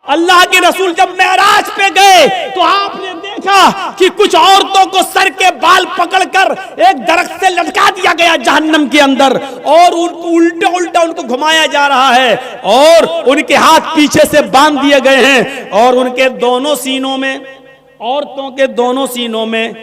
अल्लाह के रसूल जब मेराज पे गए तो आपने देखा कि कुछ औरतों को सर के बाल पकड़कर एक दरख्त से लटका दिया गया जहन्नम के अंदर, और उनको उल्टा उल्टा उनको घुमाया जा रहा है, और उनके हाथ पीछे से बांध दिए गए हैं, और उनके दोनों सीनों में, औरतों के दोनों सीनों में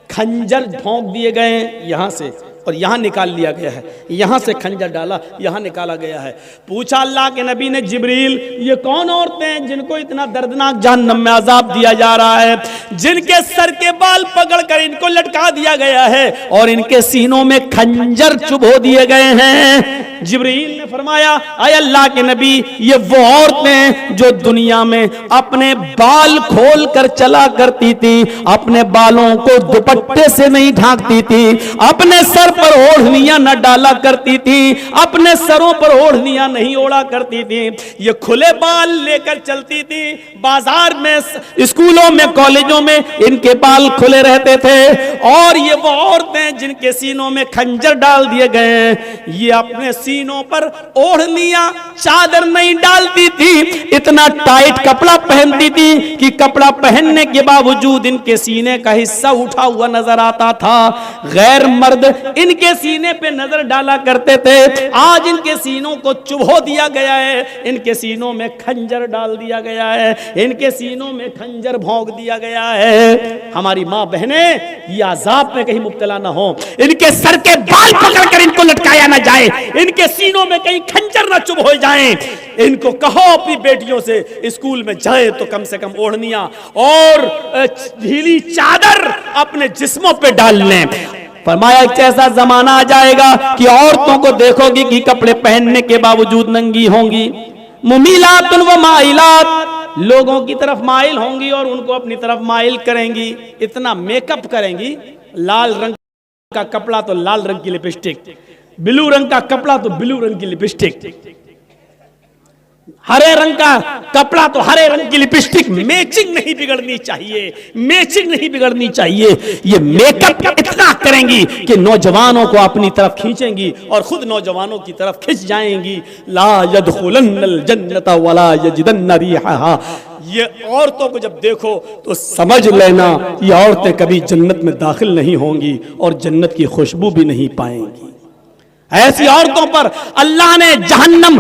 खंजर भोंक दिए गए हैं यहां से, और यहां निकाल लिया गया है, यहां से खंजर डाला, यहां निकाला गया है। पूछा अल्लाह के नबी ने, जिब्रील ये कौन औरतें हैं जिनको इतना दर्दनाक जहन्नम में अजाब दिया जा रहा है, जिनके सर के बाल पकड़कर इनको लटका दिया गया है और इनके सीनों में खंजर चुभो दिए गए हैं? जिब्रील ने फरमाया, अय अल्लाह के नबी, ये वो औरतें जो दुनिया में अपने बाल खोल कर चला करती थी, अपने बालों को दुपट्टे से नहीं ढांकती थी, अपने सर पर ओढ़नियां न डाला करती थी, अपने सरों पर ओढ़नियां नहीं ओढ़ा करती थी, ये खुले बाल लेकर चलती थी, बाजार में, स्कूलों में, कॉलेजों में इनके बाल खुले रहते थे। और ये वो औरतें जिनके सीनों में खंजर डाल दिए गए हैं, ये अपने सीनों पर ओढ़नियां, चादर नहीं डालती थी, इतना टाइट कपड़ा पहनती थी कि कपड़ा पहनने के बावजूद इनके सीने का हिस्सा उठा हुआ नजर आता था। गैर मर्द इनके सीने पे नजर डाला करते थे, आज इनके सीनों को चुभो दिया गया है, इनके सीनों में खंजर डाल दिया गया है, इनके सीनों में खंजर भोंक दिया गया है। हमारी माँ बहने ये अजाब में कहीं मुब्तला ना हो, इनके सर के बाल पकड़कर इनको लटकाया ना जाए, इनके सीनों में कहीं खंजर ना चुभ हो जाए। इनको कहो अपनी बेटियों से स्कूल में जाए तो कम से कम ओढ़नियां और ढीली चादर अपने जिस्मों पे डाल लें। फरमाया एक ऐसा जमाना आ जाएगा कि औरतों को देखोगी कि कपड़े पहनने के बावजूद नंगी होंगी, मुमीलातुन व माइलात, लोगों की तरफ माइल होंगी और उनको अपनी तरफ माइल करेंगी, इतना मेकअप करेंगी, लाल रंग का कपड़ा तो लाल रंग की लिपस्टिक, ब्लू रंग का कपड़ा तो ब्लू रंग की लिपस्टिक, हरे रंग का कपड़ा तो हरे रंग की लिपस्टिक। मैचिंग नहीं बिगड़नी चाहिए, मैचिंग नहीं बिगड़नी चाहिए। ये मेकअप इतना करेंगी कि नौजवानों को अपनी तरफ खींचेंगी और खुद नौजवानों की तरफ खिंच जाएंगी। ला यदखुलन्नल जन्नता वला यजिदन्न रिहा। ये औरतों को जब देखो तो समझ लेना ये औरतें कभी जन्नत में दाखिल नहीं होंगी और जन्नत की खुशबू भी नहीं पाएंगी। ऐसी औरतों पर अल्लाह ने जहन्नम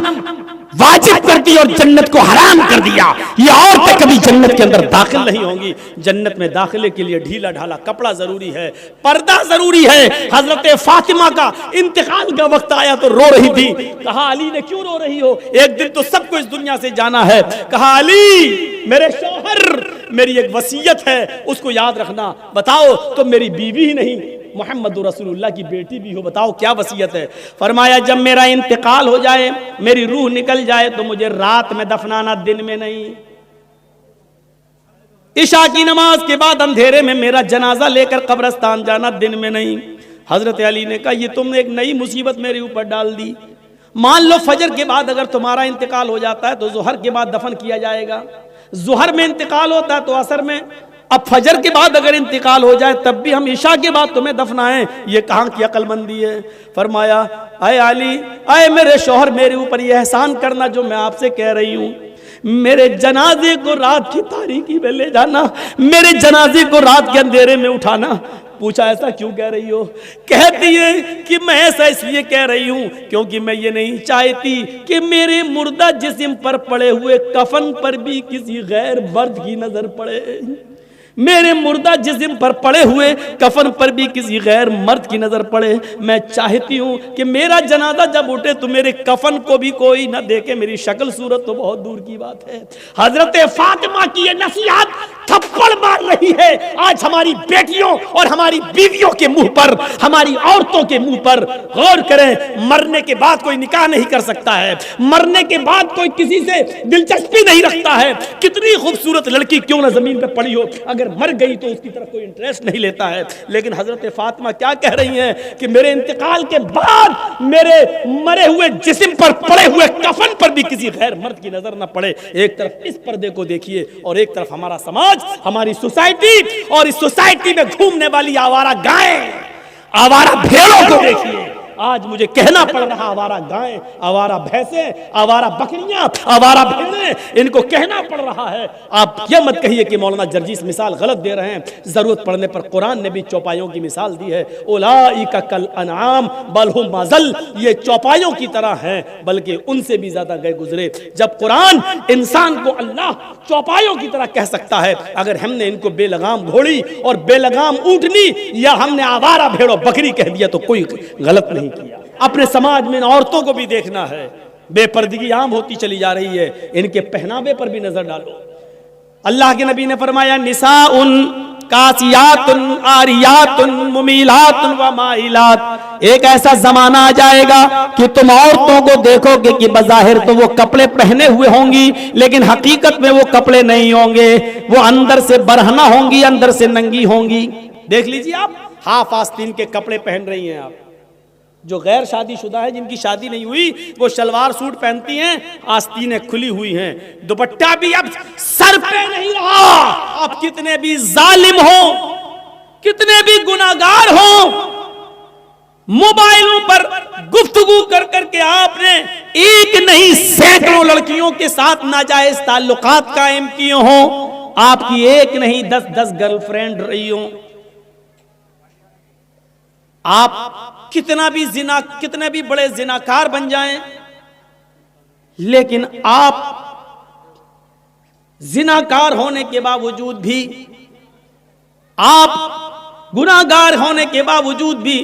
वाजिब कर दी और जन्नत को हराम कर दिया। ये औरतें कभी जन्नत के अंदर दाखिल नहीं होंगी। जन्नत में दाखिले के लिए ढीला ढाला कपड़ा जरूरी है, पर्दा जरूरी है। हजरत फातिमा का इंतकाल का वक्त आया तो रो रही थी। कहा अली ने क्यों रो रही हो, एक दिन तो सबको इस दुनिया से जाना है। कहा अली मेरे शौहर, मेरी एक वसीयत है उसको याद रखना। बताओ तो मेरी बीवी ही नहीं मोहम्मद रसूलुल्लाह की बेटी भी हो, बताओ क्या वसीयत है। फरमाया जब मेरा इंतकाल हो जाए, मेरी रूह निकल जाए तो मुझे रात में दफनाना, दिन में नहीं। इशा की नमाज के बाद अंधेरे में मेरा जनाजा लेकर कब्रिस्तान जाना, दिन में नहीं। हजरत अली ने कहा ये तुमने एक नई मुसीबत मेरे ऊपर डाल दी। मान लो फजर के बाद अगर तुम्हारा इंतकाल हो जाता है तो जोहर के बाद दफन किया जाएगा, जोहर में इंतकाल होता है तो असर में, अब फजर के बाद अगर इंतकाल हो जाए तब भी हम इशा के बाद तुम्हें दफनाएं, ये कहाँ की अक्लमंदी है। फरमाया अय अली, अय मेरे शौहर, मेरे ऊपर ये एहसान करना जो मैं आपसे कह रही हूँ। मेरे जनाजे को रात की तारीकी में ले जाना, मेरे जनाजे को रात के अंधेरे में उठाना। पूछा ऐसा क्यों कह रही हो? कहती है कि मैं ऐसा इसलिए कह रही हूं क्योंकि मैं ये नहीं चाहती कि मेरे मुर्दा जिस्म पर पड़े हुए कफन पर भी किसी गैर मर्द की नजर पड़े। मेरे मुर्दा जिस्म पर पड़े हुए कफन पर भी किसी गैर मर्द की नजर पड़े। मैं चाहती हूं कि मेरा जनाजा जब उठे तो मेरे कफन को भी कोई ना देखे, मेरी शक्ल सूरत तो बहुत दूर की बात है। हजरत फातिमा की ये नसीहत थप्पड़ मार रही है आज हमारी बेटियों और हमारी बीवियों के मुंह पर, हमारी औरतों के मुंह पर। गौर करें, मरने के बाद कोई निकाह नहीं कर सकता है, मरने के बाद कोई किसी से दिलचस्पी नहीं रखता है। कितनी खूबसूरत लड़की क्यों ना जमीन पर पड़ी हो, अगर मर गई तो उसकी तरफ कोई इंटरेस्ट नहीं लेता है। लेकिन हजरत फातिमा क्या कह रही हैं कि मेरे इंतकाल के बाद मेरे मरे हुए जिस्म पर पड़े हुए कफन पर भी किसी गैर मर्द की नजर ना पड़े। एक तरफ इस पर्दे को देखिए और एक तरफ हमारा समाज, हमारी सोसाइटी, और इस सोसाइटी में घूमने वाली आवारा गायें, आवारा भेड़ों को देखिए, आज मुझे कहना पड़ रहा, आवारा गायें, आवारा भैंसें, आवारा बकरियां, आवारा भेड़ें, इनको कहना पड़ रहा है। आप ये मत कहिए कि मौलाना जर्जीस मिसाल गलत दे रहे हैं। जरूरत पड़ने पर कुरान ने भी चौपाइयों की मिसाल दी है। उलाइका कल अनआम बल हुम अज़ल, ये चौपाइयों की तरह हैं बल्कि उनसे भी ज्यादा गए गुजरे। जब कुरान इंसान को अल्लाह चौपाइयों की तरह कह सकता है, अगर हमने इनको बेलगाम घोड़ी और बेलगाम ऊंटनी या हमने आवारा भेड़ो बकरी कह दिया तो कोई गलत नहीं किया। अपने समाज में इन औरतों को भी देखना है, बेपर्दगी आम होती चली जा रही है। इनके पहनावे पर भी नजर डालो। अल्लाह के नबी ने फरमाया, निसाउन कासियातुन आरियातुन मुमीलातुन व माइलात। एक ऐसा जमाना आ जाएगा कि तुम औरतों को देखोगे कि बज़ाहिर तो वो कपड़े पहने हुए होंगी, लेकिन हकीकत में वो कपड़े नहीं होंगे। वो अंदर से बरहना होंगी, अंदर से नंगी होंगी। देख लीजिए आप, हाफ आस्तीन के कपड़े पहन रही हैं आप। जो गैर शादीशुदा है, जिनकी शादी नहीं हुई, वो शलवार सूट पहनती हैं, आस्तीनें खुली हुई हैं, दुपट्टा भी अब सर पे नहीं रहा। आप कितने भी जालिम हो, कितने भी गुनाहगार हो, मोबाइलों पर गुफ्तगू कर करके आपने एक नहीं सैकड़ों लड़कियों के साथ नाजायज ताल्लुकात कायम किए हो। आपकी एक नहीं 10-10 गर्लफ्रेंड रही हो। आप कितने भी बड़े जिनाकार बन जाएं, लेकिन आप जिनाकार होने के बावजूद भी, आप गुनाहगार होने के बावजूद भी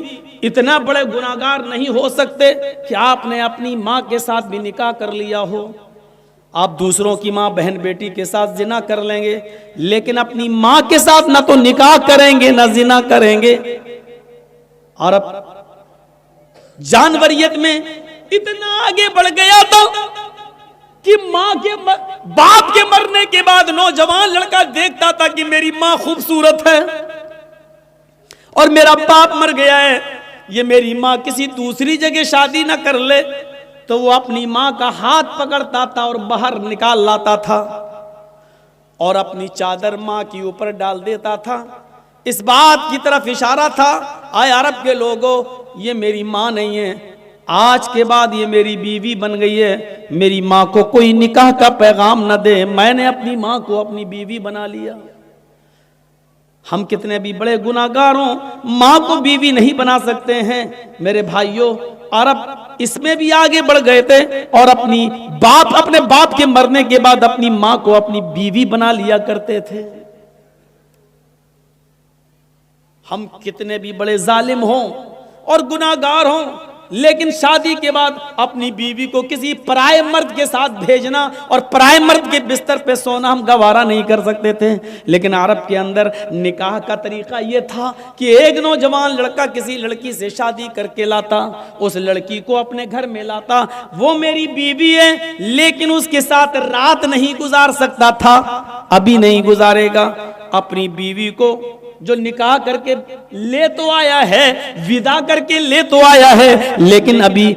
इतना बड़े गुनाहगार नहीं हो सकते कि आपने अपनी मां के साथ भी निकाह कर लिया हो। आप दूसरों की मां बहन बेटी के साथ जिना कर लेंगे, लेकिन अपनी मां के साथ ना तो निकाह करेंगे ना जिना करेंगे। और अब जानवरियत में इतना आगे बढ़ गया था कि बाप के मरने के बाद नौजवान लड़का देखता था कि मेरी मां खूबसूरत है और मेरा बाप मर गया है, ये मेरी मां किसी दूसरी जगह शादी ना कर ले, तो वो अपनी मां का हाथ पकड़ता था और बाहर निकाल लाता था और अपनी चादर मां के ऊपर डाल देता था। इस बात की तरफ इशारा था, आए अरब के लोगों, ये मेरी मां नहीं है, आज के बाद ये मेरी बीवी बन गई है, मेरी मां को कोई निकाह का पैगाम न दे, मैंने अपनी मां को अपनी बीवी बना लिया। हम कितने भी बड़े गुनाहगार हों, मां को बीवी नहीं बना सकते हैं। मेरे भाइयों, अरब इसमें भी आगे बढ़ गए थे और अपने बाप के मरने के बाद अपनी मां को अपनी बीवी बना लिया करते थे। हम कितने भी बड़े जालिम हों और गुनाहगार हों, लेकिन शादी के बाद अपनी बीवी को किसी पराये मर्द के साथ भेजना और पराये मर्द के बिस्तर पे सोना हम गवारा नहीं कर सकते थे। लेकिन अरब के अंदर निकाह का तरीका यह था कि एक नौजवान लड़का किसी लड़की से शादी करके लाता, उस लड़की को अपने घर में लाता, वो मेरी बीवी है लेकिन उसके साथ रात नहीं गुजार सकता था, अभी नहीं गुजारेगा। अपनी बीवी को जो निकाह करके ले तो आया है, विदा करके ले तो आया है, लेकिन अभी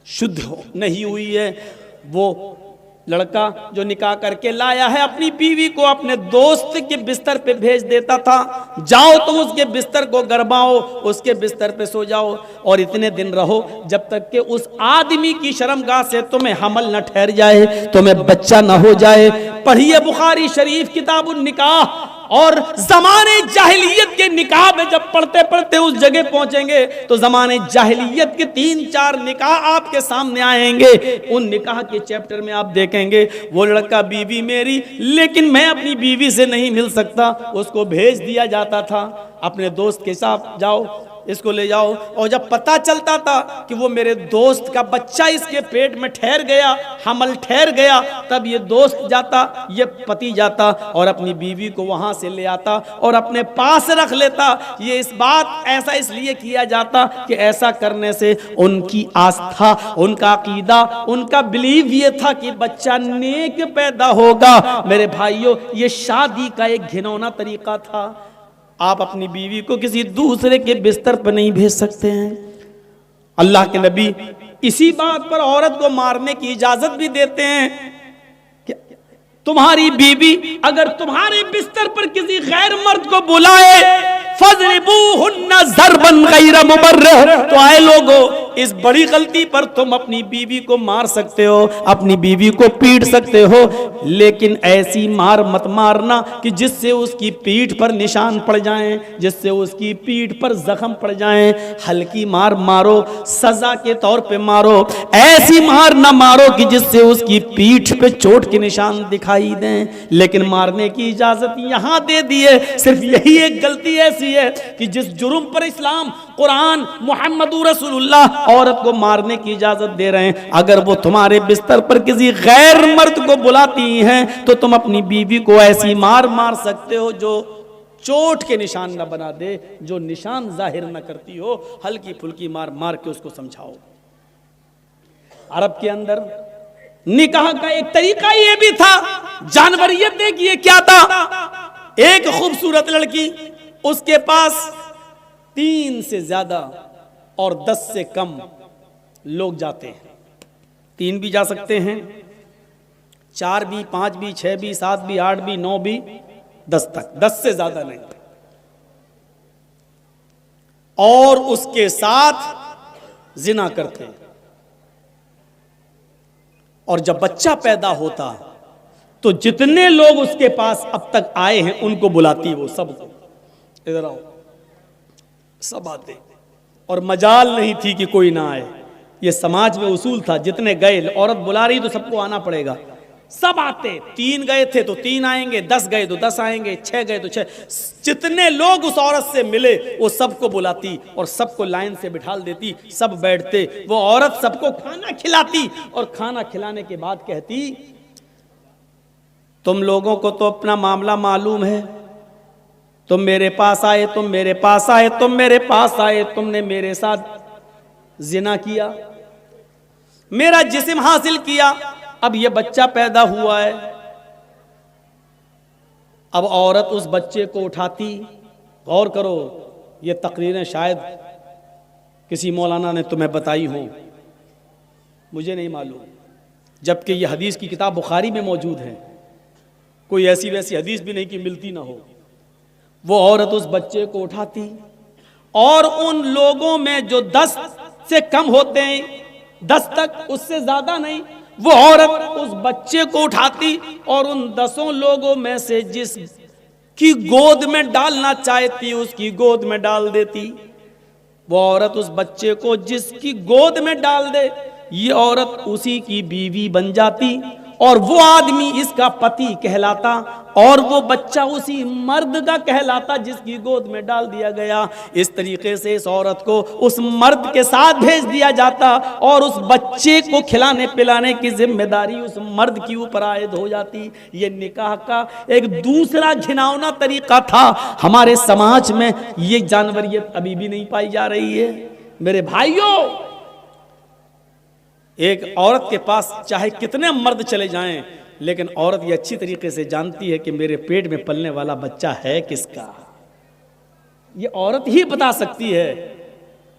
शुद्ध नहीं हुई है, वो लड़का जो निकाह करके लाया है अपनी बीवी को अपने दोस्त के बिस्तर पे भेज देता था, जाओ तुम उसके बिस्तर को गरबाओ, उसके बिस्तर पे सो जाओ और इतने दिन रहो जब तक कि उस आदमी की शर्मगाह से तुम्हें हमल न ठहर जाए, तुम्हें बच्चा न हो जाए। पढ़िए बुखारी शरीफ किताबुन निकाह, और जमाने जाहिलियत के निकाह में जब पढ़ते पढ़ते उस जगह पहुंचेंगे तो जमाने जाहिलियत के 3-4 निकाह आपके सामने आएंगे। उन निकाह के चैप्टर में आप देखेंगे वो लड़का बीवी मेरी, लेकिन मैं अपनी बीवी से नहीं मिल सकता, उसको भेज दिया जाता था अपने दोस्त के साथ, जाओ इसको ले जाओ। और जब पता चलता था कि वो मेरे दोस्त का बच्चा इसके पेट में ठहर गया, हमल ठहर गया, तब ये दोस्त जाता, ये पति जाता और अपनी बीवी को वहां से ले आता और अपने पास रख लेता। ये इस बात ऐसा इसलिए किया जाता कि ऐसा करने से उनकी आस्था, उनका अकीदा, उनका बिलीव ये था कि बच्चा नेक पैदा होगा। मेरे भाइयों, ये शादी का एक घिनौना तरीका था। आप अपनी बीवी को किसी दूसरे के बिस्तर पर नहीं भेज सकते हैं। अल्लाह के नबी इसी बात पर औरत को मारने की इजाजत भी देते हैं कि तुम्हारी बीवी अगर तुम्हारे बिस्तर पर किसी गैर मर्द को बुलाए फज़रिबूहुन्ना ज़रबन गैर मुबर्रिह। तो आए लोगों, इस बड़ी गलती पर तुम अपनी बीवी को मार सकते हो, अपनी बीवी को पीट सकते हो, लेकिन ऐसी मार मत मारना कि जिससे उसकी पीठ पर निशान पड़ जाएं, जिससे उसकी पीठ पर जख्म पड़ जाएं। हल्की मार मारो, सजा के तौर पे मारो, ऐसी मार ना मारो कि जिससे उसकी पीठ पे चोट के निशान दिखाई दें। लेकिन मारने की इजाजत यहां दे दी है। सिर्फ यही एक गलती ऐसी है कि जिस जुर्म पर इस्लाम, कुरान, मुहम्मदुर रसूलुल्लाह औरत को मारने की इजाजत दे रहे हैं, अगर वो तुम्हारे बिस्तर पर किसी गैर मर्द को बुलाती हैं तो तुम अपनी बीवी को ऐसी मार मार सकते हो जो चोट के निशान न बना दे, जो निशान जाहिर न करती हो। हल्की फुल्की मार मार के उसको समझाओ। अरब के अंदर निकाह का एक तरीका ये भी था। जानवरियत देखिए क्या था। एक खूबसूरत लड़की, उसके पास 3 से ज्यादा और 10 से कम लोग जाते हैं। 3 भी जा सकते हैं, 4 भी, 5 भी, 6 भी, 7 भी, 8 भी, 9 भी, 10 तक, 10 से ज्यादा नहीं। और उसके साथ जिना करते। और जब बच्चा पैदा होता तो जितने लोग उसके पास अब तक आए हैं उनको बुलाती, वो सबको, इधर आओ, सब आते। और मजाल नहीं थी कि कोई ना आए। ये समाज में उसूल था, जितने गए, औरत बुला रही तो सबको आना पड़ेगा, सब आते। 3 गए थे तो 3 आएंगे, 10 गए तो 10 आएंगे, 6 गए तो 6। जितने लोग उस औरत से मिले वो सबको बुलाती और सबको लाइन से बिठा देती, सब बैठते। वो औरत सबको खाना खिलाती और खाना खिलाने के बाद कहती, तुम लोगों को तो अपना मामला मालूम है, तुम मेरे पास आए, तुम मेरे पास आए, तुम मेरे पास आए, तुमने मेरे साथ जिना किया, मेरा जिस्म हासिल किया, अब ये बच्चा पैदा हुआ है। अब औरत उस बच्चे को उठाती। गौर करो, ये तकरीरें शायद किसी मौलाना ने तुम्हें बताई हो, मुझे नहीं मालूम, जबकि ये हदीस की किताब बुखारी में मौजूद है। कोई ऐसी वैसी हदीस भी नहीं कि मिलती ना हो। वो औरत उस बच्चे को उठाती और उन लोगों में जो 10 से कम होते हैं, 10 तक, उससे ज्यादा नहीं, वो औरत उस बच्चे को उठाती और उन 10 लोगों में से जिस की गोद में डालना चाहती उसकी गोद में डाल देती। वो औरत उस बच्चे को जिसकी गोद में डाल दे, ये औरत उसी की बीवी बन जाती और वो आदमी इसका पति कहलाता और वो बच्चा उसी मर्द का कहलाता जिसकी गोद में डाल दिया गया। इस तरीके से इस औरत को उस मर्द के साथ भेज दिया जाता और उस बच्चे को खिलाने पिलाने की जिम्मेदारी उस मर्द की ऊपर आयद हो जाती। ये निकाह का एक दूसरा घिनौना तरीका था। हमारे समाज में ये जानवरियत अभी भी नहीं पाई जा रही है। मेरे भाइयों, एक औरत के पास चाहे कितने मर्द चले जाएं, लेकिन औरत ये अच्छी तरीके से जानती है कि मेरे पेट में पलने वाला बच्चा है किसका। ये औरत ही बता सकती है,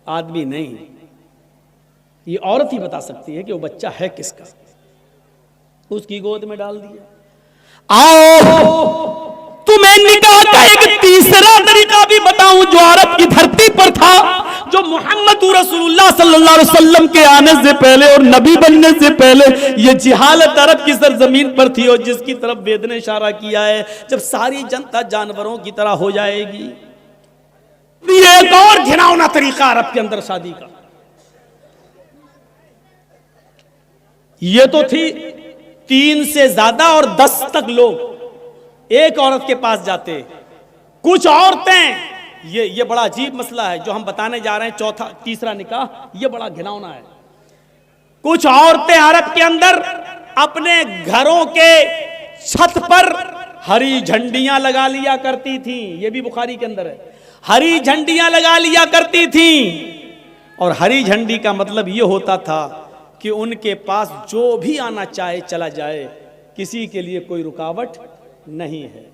आदमी नहीं। ये औरत ही बता सकती है कि वो बच्चा है किसका। उसकी गोद में डाल दिया। आओ तुम्हें निकाह का एक तीसरा तरीका भी बताऊं जो अरब की धरती पर था, जो मोहम्मद रसूलुल्लाह सल्लल्लाहु अलैहि वसल्लम के आने से पहले और नबी बनने से पहले ये जिहालत अरब की सरजमीन पर थी और जिसकी तरफ वेद ने इशारा किया है। जब सारी जनता जानवरों की तरह हो जाएगी, ये एक और घिनौना तरीका अरब के अंदर शादी का। ये तो थी 3 से ज्यादा और 10 तक लोग एक औरत के पास जाते। कुछ औरतें, ये बड़ा अजीब मसला है जो हम बताने जा रहे हैं, तीसरा निकाह, ये बड़ा घिनौना है। कुछ औरतें अरब के अंदर अपने घरों के छत पर हरी झंडियां लगा लिया करती थीं। ये भी बुखारी के अंदर है। हरी झंडियां लगा लिया करती थीं और हरी झंडी का मतलब ये होता था कि उनके पास जो भी आना चाहे चला जाए, किसी के लिए कोई रुकावट नहीं है।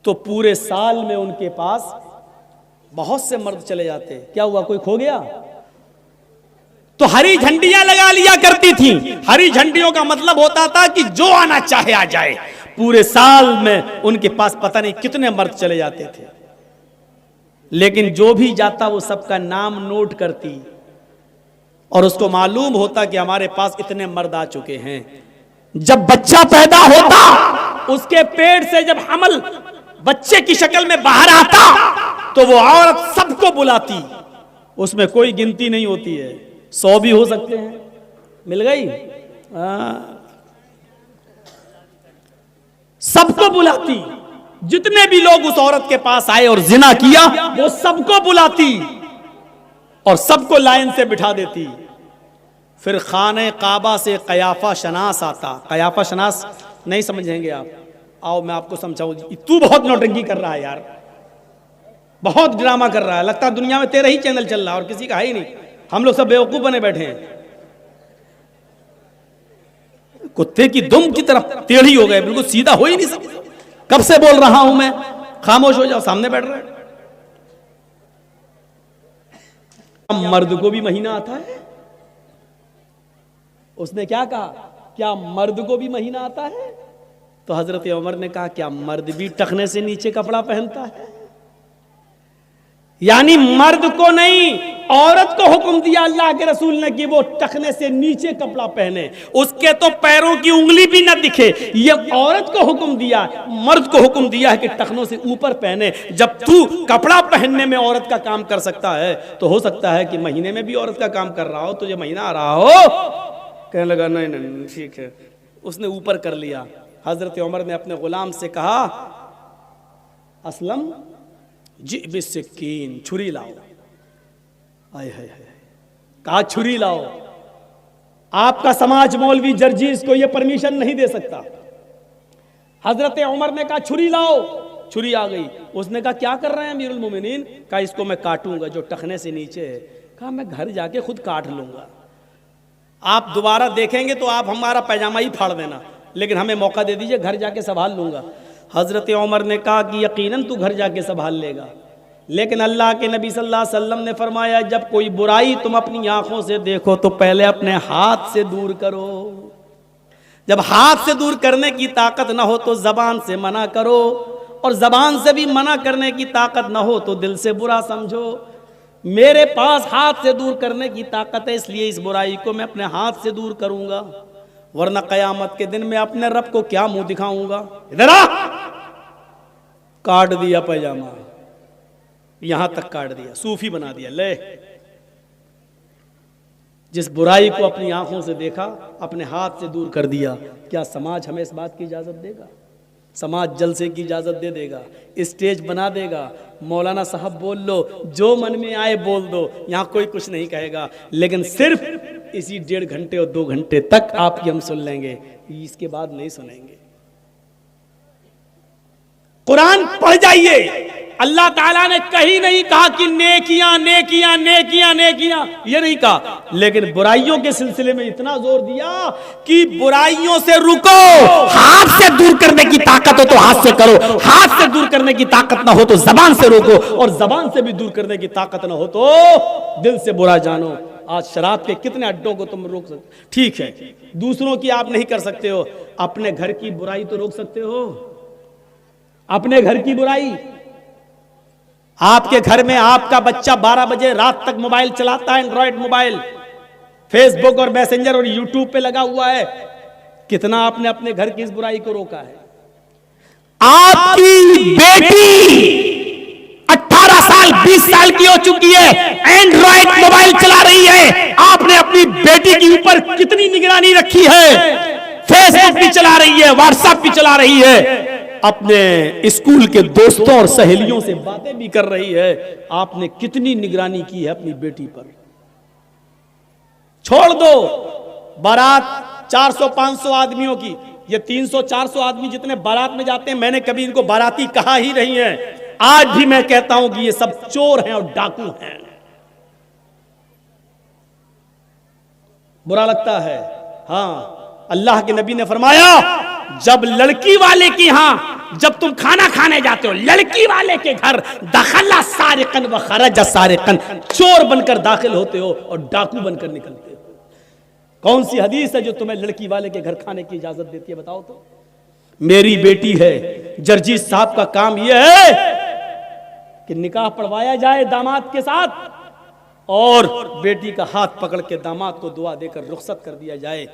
तो पूरे साल में उनके पास बहुत से मर्द चले जाते। क्या हुआ, कोई खो गया? तो हरी झंडियां लगा लिया करती थी। हरी झंडियों का मतलब होता था कि जो आना चाहे आ जाए। पूरे साल में उनके पास पता नहीं कितने मर्द चले जाते थे। लेकिन जो भी जाता वो सबका नाम नोट करती और उसको मालूम होता कि हमारे पास इतने मर्द आ चुके हैं। जब बच्चा पैदा होता, उसके पेट से जब हमल बच्चे की शक्ल में बाहर आता, तो वो औरत सबको बुलाती, उसमें कोई गिनती नहीं होती है, 100 भी हो सकते हैं। मिल गई? सबको बुलाती, जितने भी लोग उस औरत के पास आए और जिना किया वो सबको बुलाती और सबको लाइन से बिठा देती। फिर खाने काबा से कयाफा शनास आता। कयाफा शनास नहीं समझेंगे आप, आओ मैं आपको समझाऊं। तू बहुत नौटंकी कर रहा है यार, बहुत ड्रामा कर रहा है, लगता है दुनिया में तेरा ही चैनल चल रहा है और किसी का है ही नहीं, हम लोग सब बेवकूफ बने बैठे हैं। कुत्ते की दुम की तरफ टेढ़ी हो गए, बिल्कुल सीधा हो ही नहीं सकता। कब से बोल रहा हूं मैं, खामोश हो जाओ, सामने बैठ रहे। मर्द को भी महीना आता है? उसने क्या कहा, क्या मर्द को भी महीना आता है? तो हजरत उमर ने कहा, क्या मर्द भी टखने से नीचे कपड़ा पहनता है? यानी मर्द को नहीं, औरत को हुक्म दिया अल्लाह के रसूल ने कि वो टखने से नीचे कपड़ा पहने, उसके तो पैरों की उंगली भी ना दिखे। ये औरत को हुक्म दिया, मर्द को हुक्म दिया है कि टखनों से ऊपर पहने। जब तू कपड़ा पहनने में औरत का काम कर सकता है, तो हो सकता है कि महीने में भी औरत का काम कर रहा हो, तुझे महीना आ रहा हो। कहने लगा नहीं नहीं ठीक है, उसने ऊपर कर लिया। हजरत उमर ने अपने गुलाम से कहा, असलम जी बिस्किन, छुरी लाओ। आय हाय हाय, कहा छुरी लाओ। आपका समाज मौलवी जर्जीस को यह परमिशन नहीं दे सकता। हजरत उमर ने कहा छुरी लाओ, छुरी आ गई। उसने कहा क्या कर रहे हैं अमीरुल मोमिनीन? कहा इसको मैं काटूंगा जो टखने से नीचे है। कहा मैं घर जाके खुद काट लूंगा, आप दोबारा देखेंगे तो आप हमारा पैजामा ही फाड़ देना, लेकिन हमें मौका दे दीजिए, घर जाके संभाल लूंगा। हजरत उमर ने कहा कि यकीनन तू घर जाके संभाल लेगा, लेकिन अल्लाह के नबी सल्लल्लाहु अलैहि वसल्लम ने फरमाया, जब कोई बुराई तुम अपनी आंखों से देखो तो पहले अपने हाथ से दूर करो। जब हाथ से दूर करने की ताकत ना हो तो जबान से मना करो, और जबान से भी मना करने की ताकत ना हो तो दिल से बुरा समझो। मेरे पास हाथ से दूर करने की ताकत है, इसलिए इस बुराई को मैं अपने हाथ से दूर करूंगा, वरना कयामत के दिन मैं अपने रब को क्या मुंह दिखाऊंगा। इधर आ, काट दिया पैजामा, यहां तक काट दिया, सूफी बना दिया। ले, जिस बुराई को अपनी आंखों से देखा अपने हाथ से दूर कर दिया, क्या समाज हमें इस बात की इजाजत देगा? समाज जलसे की इजाजत दे देगा, स्टेज बना देगा, मौलाना साहब बोल लो, जो मन में आए बोल दो, यहां कोई कुछ नहीं कहेगा। लेकिन सिर्फ इसी 1.5 घंटे और 2 घंटे तक आपकी हम सुन लेंगे, इसके बाद नहीं सुनेंगे। कुरान पढ़ जाइए, अल्लाह ताला ने कहीं नहीं कहा कि नेकियां नेकियां नेकियां नेकियां, ये नहीं कहा, लेकिन बुराइयों के सिलसिले में इतना जोर दिया कि बुराइयों से रुको। हाथ से दूर करने की ताकत हो तो हाथ से करो, हाथ से दूर करने की ताकत ना हो तो जबान से रोको, और जबान से भी दूर करने की ताकत ना हो तो दिल से बुरा जानो। आज शराब के कितने अड्डों को तुम रोक सकते, ठीक है, दूसरों की आप नहीं कर सकते हो, अपने घर की बुराई तो रोक सकते हो। अपने घर की बुराई, आपके घर में आपका बच्चा 12 बजे रात तक मोबाइल चलाता है, एंड्रॉइड मोबाइल, फेसबुक और मैसेंजर और यूट्यूब पे लगा हुआ है, कितना आपने अपने घर की इस बुराई को रोका है? आपकी बेटी 18 साल 20 साल की हो चुकी है, एंड्रॉइड मोबाइल चला रही है, आपने अपनी बेटी के ऊपर कितनी निगरानी रखी है? फेसबुक भी चला रही है, व्हाट्सएप भी चला रही है, अपने स्कूल के दोस्तों और सहेलियों से बातें भी कर रही है, आपने कितनी निगरानी की है अपनी बेटी पर? छोड़ दो बारात 400-500 आदमियों की, ये 300-400 आदमी जितने बारात में जाते हैं, मैंने कभी इनको बाराती कहा ही नहीं है। आज भी मैं कहता हूं कि ये सब चोर हैं और डाकू हैं। बुरा लगता है, हाँ। अल्लाह के नबी ने फरमाया, जब लड़की वाले की यहां जब तुम खाना खाने जाते हो, लड़की वाले के घर, दखला सारिकन व खरज सारिकन, चोर बनकर दाखिल होते हो और डाकू बनकर निकलते हो। कौन सी हदीस है जो तुम्हें लड़की वाले के घर खाने की इजाजत देती है, बताओ तो? मेरी बेटी है, जर्जीस साहब का काम यह है कि निकाह पढ़वाया जाए दामाद के साथ और बेटी का हाथ पकड़ के दामाद को दुआ देकर रुखसत कर दिया जाए।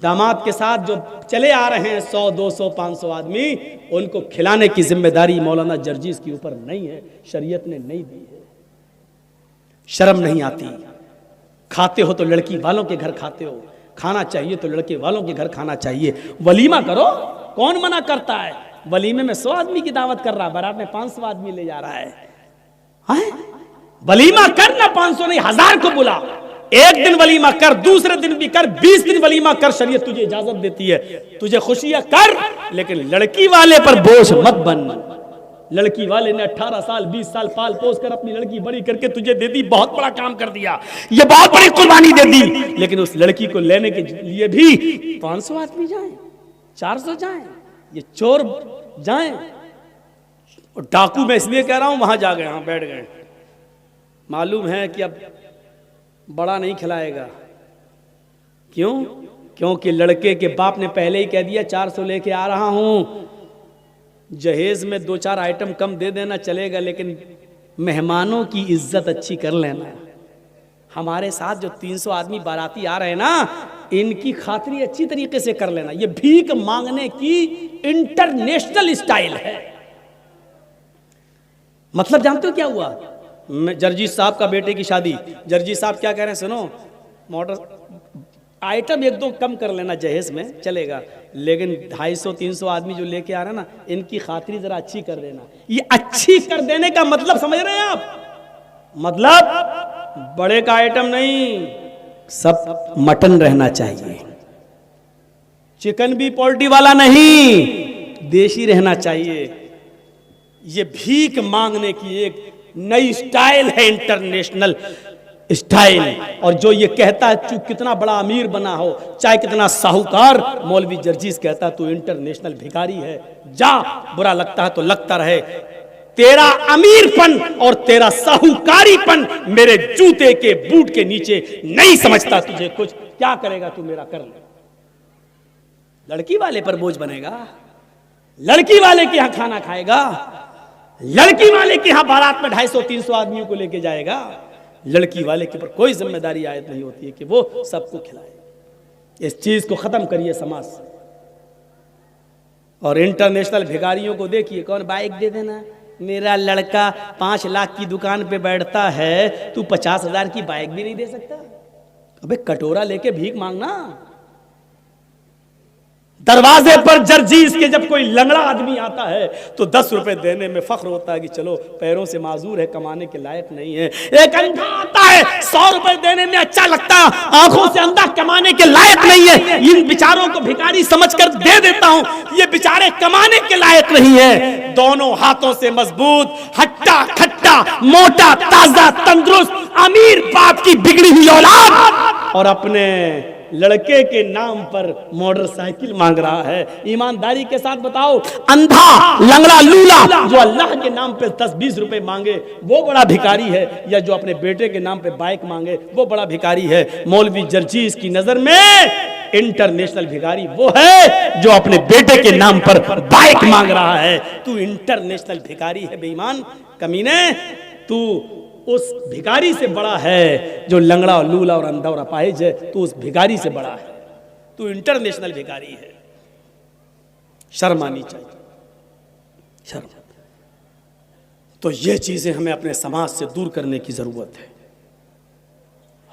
दामाद के साथ जो चले आ रहे हैं 100, 200, 500 आदमी, उनको खिलाने की जिम्मेदारी मौलाना जर्जीस के ऊपर नहीं है, शरीयत ने नहीं दी है। शर्म नहीं आती? खाते हो तो लड़की वालों के घर खाते हो, खाना चाहिए तो लड़के वालों के घर खाना चाहिए। वलीमा करो, कौन मना करता है? वलीमे में 100 आदमी की दावत कर रहा है, बारात में 500 आदमी ले जा रहा है? वलीमा कर ना, 500 नहीं 1000 को बुला। एक दिन वलीमा कर, दूसरे दिन भी कर, 20 दिन वलीमा कर, शरीयत तुझे इजाजत देती है। तुझे खुशियां कर, लेकिन लड़की वाले पर बोझ मत बन। लड़की वाले ने 18 साल 20 साल पाल पोस कर अपनी लड़की बड़ी करके तुझे दे दी, बहुत बड़ा काम कर दिया, ये बहुत बड़ी कुर्बानी दे दी, लेकिन उस लड़की को लेने के लिए भी 500 आदमी जाएं, 400 जाएं, ये चोर जाएं। और डाकू मैं इसलिए कह रहा हूं, वहां जा गए, वहां बैठ गए, मालूम है कि अब बड़ा नहीं खिलाएगा। क्यों? क्योंकि लड़के के बाप ने पहले ही कह दिया 400 लेके आ रहा हूं, जहेज में 2-4 आइटम कम दे देना चलेगा, लेकिन मेहमानों की इज्जत अच्छी कर लेना। हमारे साथ जो 300 आदमी बाराती आ रहे हैं ना, इनकी खातिरी अच्छी तरीके से कर लेना। ये भीख मांगने की इंटरनेशनल स्टाइल है। मतलब जानते हो क्या हुआ? जर्जीस साहब का बेटे की शादी, जर्जीस साहब क्या कह रहे हैं सुनो, मोटर आइटम 1-2 कम कर लेना जहेज में चलेगा, लेकिन 250-300 आदमी जो लेके आ रहे हैं ना, इनकी खातिरी जरा अच्छी कर देना। ये अच्छी कर देने का मतलब समझ रहे हैं आप? मतलब बड़े का आइटम नहीं, सब मटन रहना चाहिए, चिकन भी पोल्ट्री वाला नहीं, देशी रहना चाहिए। ये भीख मांगने की एक नई स्टाइल है, इंटरनेशनल स्टाइल। और जो ये कहता है तू कितना बड़ा अमीर बना हो, चाहे कितना साहूकार, मौलवी जर्जीस कहता है तू इंटरनेशनल भिखारी है, जा, बुरा लगता है तो लगता रहे, तेरा अमीरपन और तेरा साहूकारीपन मेरे जूते के बूट के नीचे नहीं समझता तुझे कुछ। क्या करेगा तू, मेरा कर ले। लड़की वाले पर बोझ बनेगा, लड़की वाले के यहां खाना खाएगा, लड़की वाले के यहां बारात में 250-300 आदमियों को लेके जाएगा। लड़की वाले के ऊपर कोई जिम्मेदारी आयत नहीं होती है कि वो सबको खिलाए। इस चीज को खत्म करिए समाज से। और इंटरनेशनल भिखारियों को देखिए, कौन बाइक दे देना, मेरा लड़का 5 लाख की दुकान पे बैठता है, तू 50,000 की बाइक भी नहीं दे सकता? अबे कटोरा लेके भीख मांगना। दरवाजे पर जर्जीस के जब कोई लंगड़ा आदमी आता है तो 10 रुपए देने में फख्र होता है कि चलो पैरों से माजूर है, कमाने के लायक नहीं है। एक अंधा आता है 100 रुपए देने में अच्छा लगता है, आंखों से अंधा, कमाने के लायक नहीं है, इन बेचारों को भिखारी समझकर दे देता हूं, ये बेचारे कमाने के लायक नहीं है। दोनों हाथों से मजबूत, हट्टा खट्टा, मोटा ताजा तंदुरुस्त अमीर बाप की बिगड़ी हुई औलाद, और अपने लड़के के नाम पर मोटरसाइकिल मांग रहा है। ईमानदारी के साथ बताओ, अंधा लंगड़ा लूला जो अल्लाह के नाम पे 10-20 रुपए मांगे वो बड़ा भिखारी है, या जो अपने बेटे के नाम पे बाइक मांगे वो बड़ा भिखारी है? मौलवी जर्जीस की नजर में इंटरनेशनल भिखारी वो है जो अपने बेटे के नाम पर बाइक मांग रहा है। तू इंटरनेशनल भिखारी है बेईमान, कमीने। तू उस भिखारी से बड़ा है जो लंगड़ा और लूला और अंधा और अपाहिज है, तू उस भिखारी से बड़ा है, तू इंटरनेशनल भिखारी है। शर्म आनी चाहिए, शर्म। तो ये चीजें हमें अपने समाज से दूर करने की जरूरत है।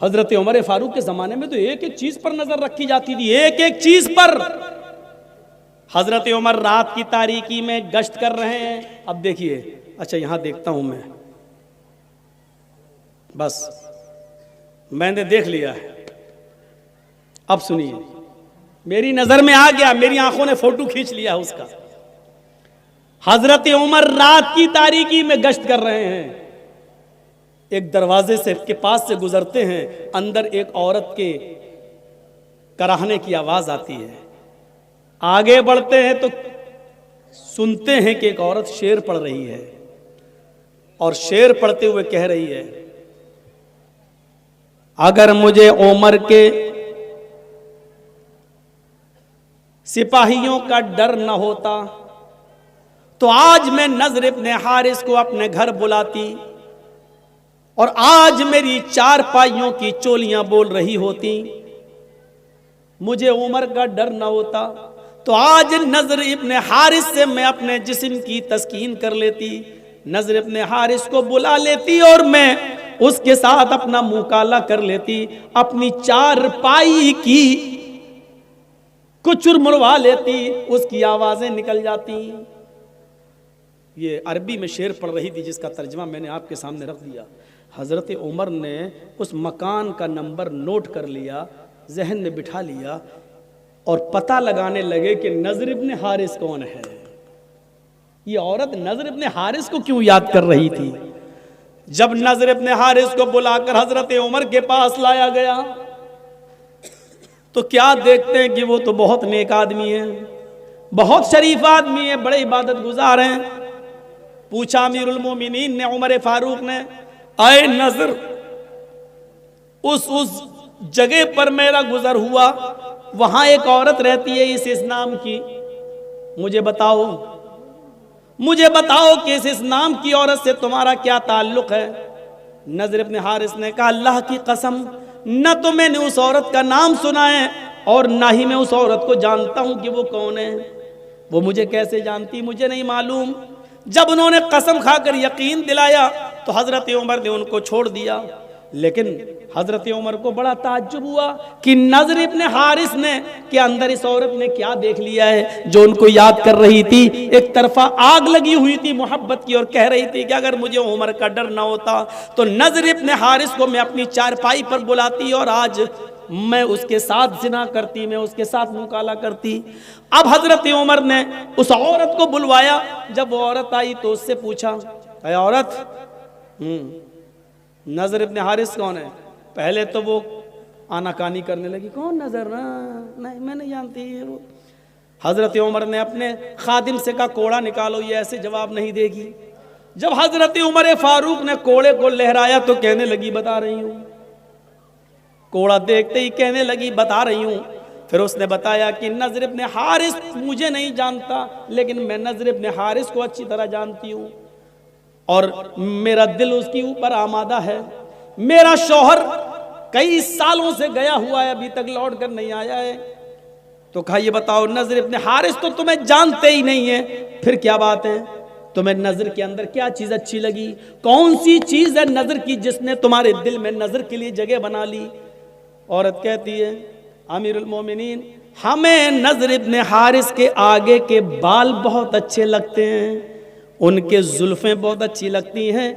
हजरत उमर फारूक के जमाने में तो एक एक चीज पर नजर रखी जाती थी, एक एक चीज पर। हजरत उमर रात की तारीकी में गश्त कर रहे हैं। अब देखिए, अच्छा यहां देखता हूं मैं, बस मैंने देख लिया है, अब सुनिए, मेरी नजर में आ गया, मेरी आंखों ने फोटो खींच लिया उसका। हजरत उमर रात की तारीकी में गश्त कर रहे हैं, एक दरवाजे से के पास से गुजरते हैं, अंदर एक औरत के कराहने की आवाज आती है। आगे बढ़ते हैं तो सुनते हैं कि एक औरत शेर पढ़ रही है, और शेर पढ़ते हुए कह रही है, अगर मुझे उमर के सिपाहियों का डर न होता तो आज मैं नज़र इब्ने हारिस को अपने घर बुलाती और आज मेरी चारपाइयों की चोलियां बोल रही होती, मुझे उमर का डर न होता तो आज नज़र इब्ने हारिस से मैं अपने जिस्म की तस्कीन कर लेती, नज़र इब्ने हारिस को बुला लेती और मैं उसके साथ अपना मुंह काला कर लेती, अपनी चारपाई की कुचुर मुड़वा लेती, उसकी आवाजें निकल जाती। ये अरबी में शेर पढ़ रही थी जिसका तर्जमा मैंने आपके सामने रख दिया। हज़रत उमर ने उस मकान का नंबर नोट कर लिया, जहन में बिठा लिया और पता लगाने लगे कि नज़र इब्ने हारिस कौन है। ये औरत नज़र इब्ने हारिस को क्यों याद कर रही थी? जब नज़र इब्ने हारिस को बुलाकर हज़रत उमर के पास लाया गया तो क्या देखते हैं कि वो तो बहुत नेक आदमी है, बहुत शरीफ आदमी है, बड़े इबादत गुजार हैं। पूछा अमीरुल मोमिनीन ने, उमर फारूक ने, आए नज़र, उस जगह पर मेरा गुजर हुआ, वहां एक औरत रहती है इस नाम की, मुझे बताओ कि इस नाम की औरत से तुम्हारा क्या ताल्लुक है? नज़र इब्ने हारिस ने कहा, अल्लाह की कसम, न तो मैंने उस औरत का नाम सुना है और ना ही मैं उस औरत को जानता हूं कि वो कौन है। वो मुझे कैसे जानती, मुझे नहीं मालूम। जब उन्होंने कसम खाकर यकीन दिलाया तो हज़रत उमर ने उनको छोड़ दिया। लेकिन हज़रत उमर को बड़ा ताज्जुब हुआ कि नज़र इब्ने हारिस ने के अंदर इस औरत ने क्या देख लिया है जो उनको याद कर रही थी। एक तरफा आग लगी हुई थी मोहब्बत की और कह रही थी कि अगर मुझे उमर का डर ना होता तो नज़र इब्ने हारिस को मैं अपनी चारपाई पर बुलाती और आज मैं उसके साथ जिना करती, मैं उसके साथ मुकाला करती। अब हज़रत उमर ने उस औरत को बुलवाया। जब वो औरत आई तो उससे पूछा, अरे औरत, नज़र इब्ने हारिस कौन है? पहले तो वो आनाकानी करने लगी, कौन नज़र? नहीं, मैं नहीं जानती वो। हज़रत उमर ने अपने खादिम से कहा, कोड़ा निकालो, ये ऐसे जवाब नहीं देगी। जब हज़रत उमर फारूक ने कोड़े को लहराया तो कहने लगी, बता रही हूँ। कोड़ा देखते ही कहने लगी, बता रही हूँ। फिर उसने बताया कि नज़र इब्ने हारिस मुझे नहीं जानता, लेकिन मैं नज़र इब्ने हारिस को अच्छी तरह जानती हूँ और मेरा दिल उसके ऊपर आमादा है। मेरा शौहर कई सालों से गया हुआ है, अभी तक लौट कर नहीं आया है। तो कहा, ये बताओ, नज़र इब्ने हारिस तो तुम्हें जानते ही नहीं है, फिर क्या बात है? तुम्हें नज़र के अंदर क्या चीज़ अच्छी लगी? कौन सी चीज़ है नज़र की जिसने तुम्हारे दिल में नज़र के लिए जगह बना ली? औरत कहती है, अमीरुल मोमिनीन, हमें नज़र इब्ने हारिस के आगे के बाल बहुत अच्छे लगते हैं, उनके जुल्फें बहुत अच्छी लगती हैं।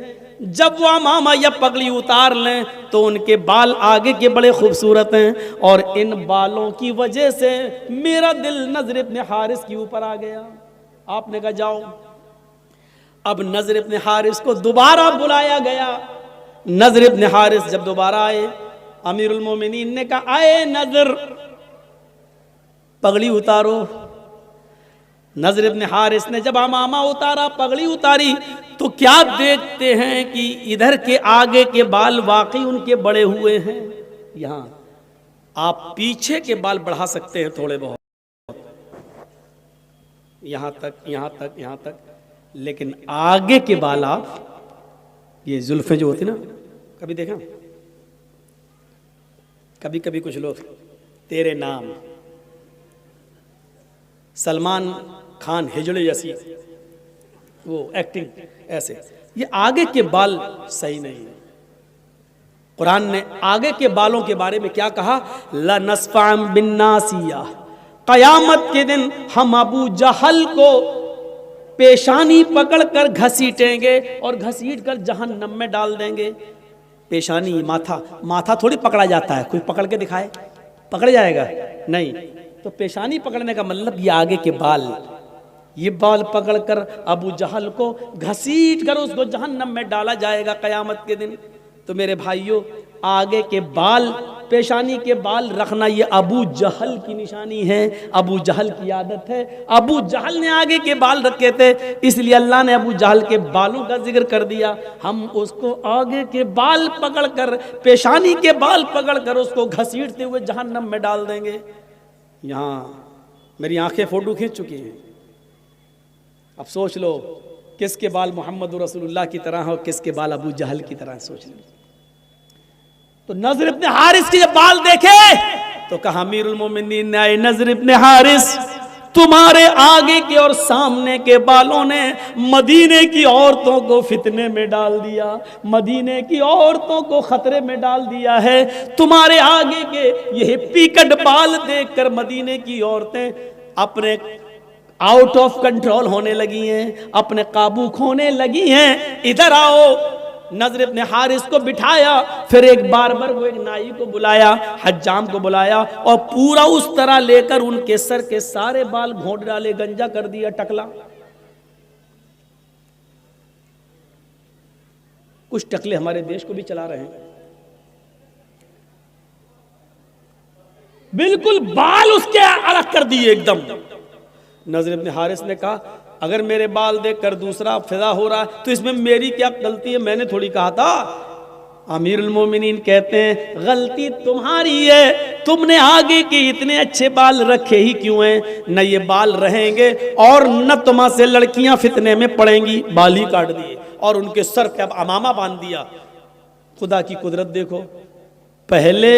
जब वो अमामा या पगड़ी उतार लें तो उनके बाल आगे के बड़े खूबसूरत हैं और इन बालों की वजह से मेरा दिल नज़र इब्ने हारिस के ऊपर आ गया। आपने कहा, जाओ। अब नज़र इब्ने हारिस को दोबारा बुलाया गया। नज़र इब्ने हारिस जब दोबारा आए, अमीरुल मोमिनीन ने कहा, आए नज़र, पगड़ी उतारो। नज़र इब्ने हारिस ने जब अमामा उतारा, पगड़ी उतारी, तो क्या देखते हैं कि इधर के आगे के बाल वाकई उनके बड़े हुए हैं। यहाँ आप पीछे के बाल बढ़ा सकते हैं थोड़े बहुत, यहाँ तक, यहाँ तक, यहाँ तक, लेकिन आगे के बाल आप, ये जुल्फें जो होती ना, कभी देखा? कभी कभी कुछ लोग तेरे नाम, सलमान खान हिजड़े जैसी वो एक्टिंग ऐसे, ये आगे के बाल सही नहीं है। कुरान ने आगे के बालों के बारे में क्या कहा? लनस्फ़अन बिन्नासिया, क़यामत के दिन हम अबू जहल को पेशानी पकड़कर घसीटेंगे और घसीट कर जहन्नम में डाल देंगे। पेशानी, माथा थोड़ी पकड़ा जाता है, कोई पकड़ के दिखाए, पकड़ जाएगा? नहीं। तो पेशानी पकड़ने का मतलब ये आगे के बाल, ये बाल पकड़कर अबू जहल को घसीट कर उसको जहन्नम में डाला जाएगा क़यामत के दिन। तो मेरे भाइयों, आगे के बाल, पेशानी के बाल रखना ये अबू जहल की निशानी है, अबू जहल की आदत है। अबू जहल ने आगे के बाल रखे थे, इसलिए अल्लाह ने अबू जहल के बालों का जिक्र कर दिया। हम उसको आगे के बाल पकड़कर, पेशानी के बाल पकड़कर उसको घसीटते हुए जहन्नम में डाल देंगे। यहाँ मेरी आंखें फोटो खींच चुकी हैं। अब सोच लो किसके बाल मोहम्मद रसूलुल्लाह की तरह हो, किसके बाल अबू जहल की तरह, सोच लो। तो नज़र इब्न हारिस के जब बाल देखे तो कहा अमीरुल मोमिनीन ने, आए नज़र इब्न हारिस, तुम्हारे आगे के और सामने के बालों ने मदीने की औरतों को फितने में डाल दिया, मदीने की औरतों को खतरे में डाल दिया है। तुम्हारे आगे के ये हिप्पी कट बाल देखकर मदीने की औरतें अपने आउट ऑफ कंट्रोल होने लगी हैं, अपने काबू खोने लगी हैं। इधर आओ। नज़र इब्न हारिस को बिठाया, फिर एक बार्बर को, एक नाई को बुलाया, हज्जाम को बुलाया और पूरा उस तरह लेकर उनके सर के सारे बाल घोंट डाले, गंजा कर दिया, टकला। कुछ टकले हमारे देश को भी चला रहे हैं, बिल्कुल बाल उसके अलग कर दिए एकदम। नज़र इब्न हारिस ने कहा अगर मेरे बाल देखकर दूसरा फिदा हो रहा है तो इसमें मेरी क्या गलती है, मैंने थोड़ी कहा था। अमीरुल मोमिनीन कहते हैं गलती तुम्हारी है, तुमने आगे के इतने अच्छे बाल रखे ही क्यों हैं? न ये बाल रहेंगे और न तुम से लड़कियां फितने में पड़ेंगी। बाल ही काट दिए और उनके सर पे अब अमामा बांध दिया। खुदा की कुदरत देखो, पहले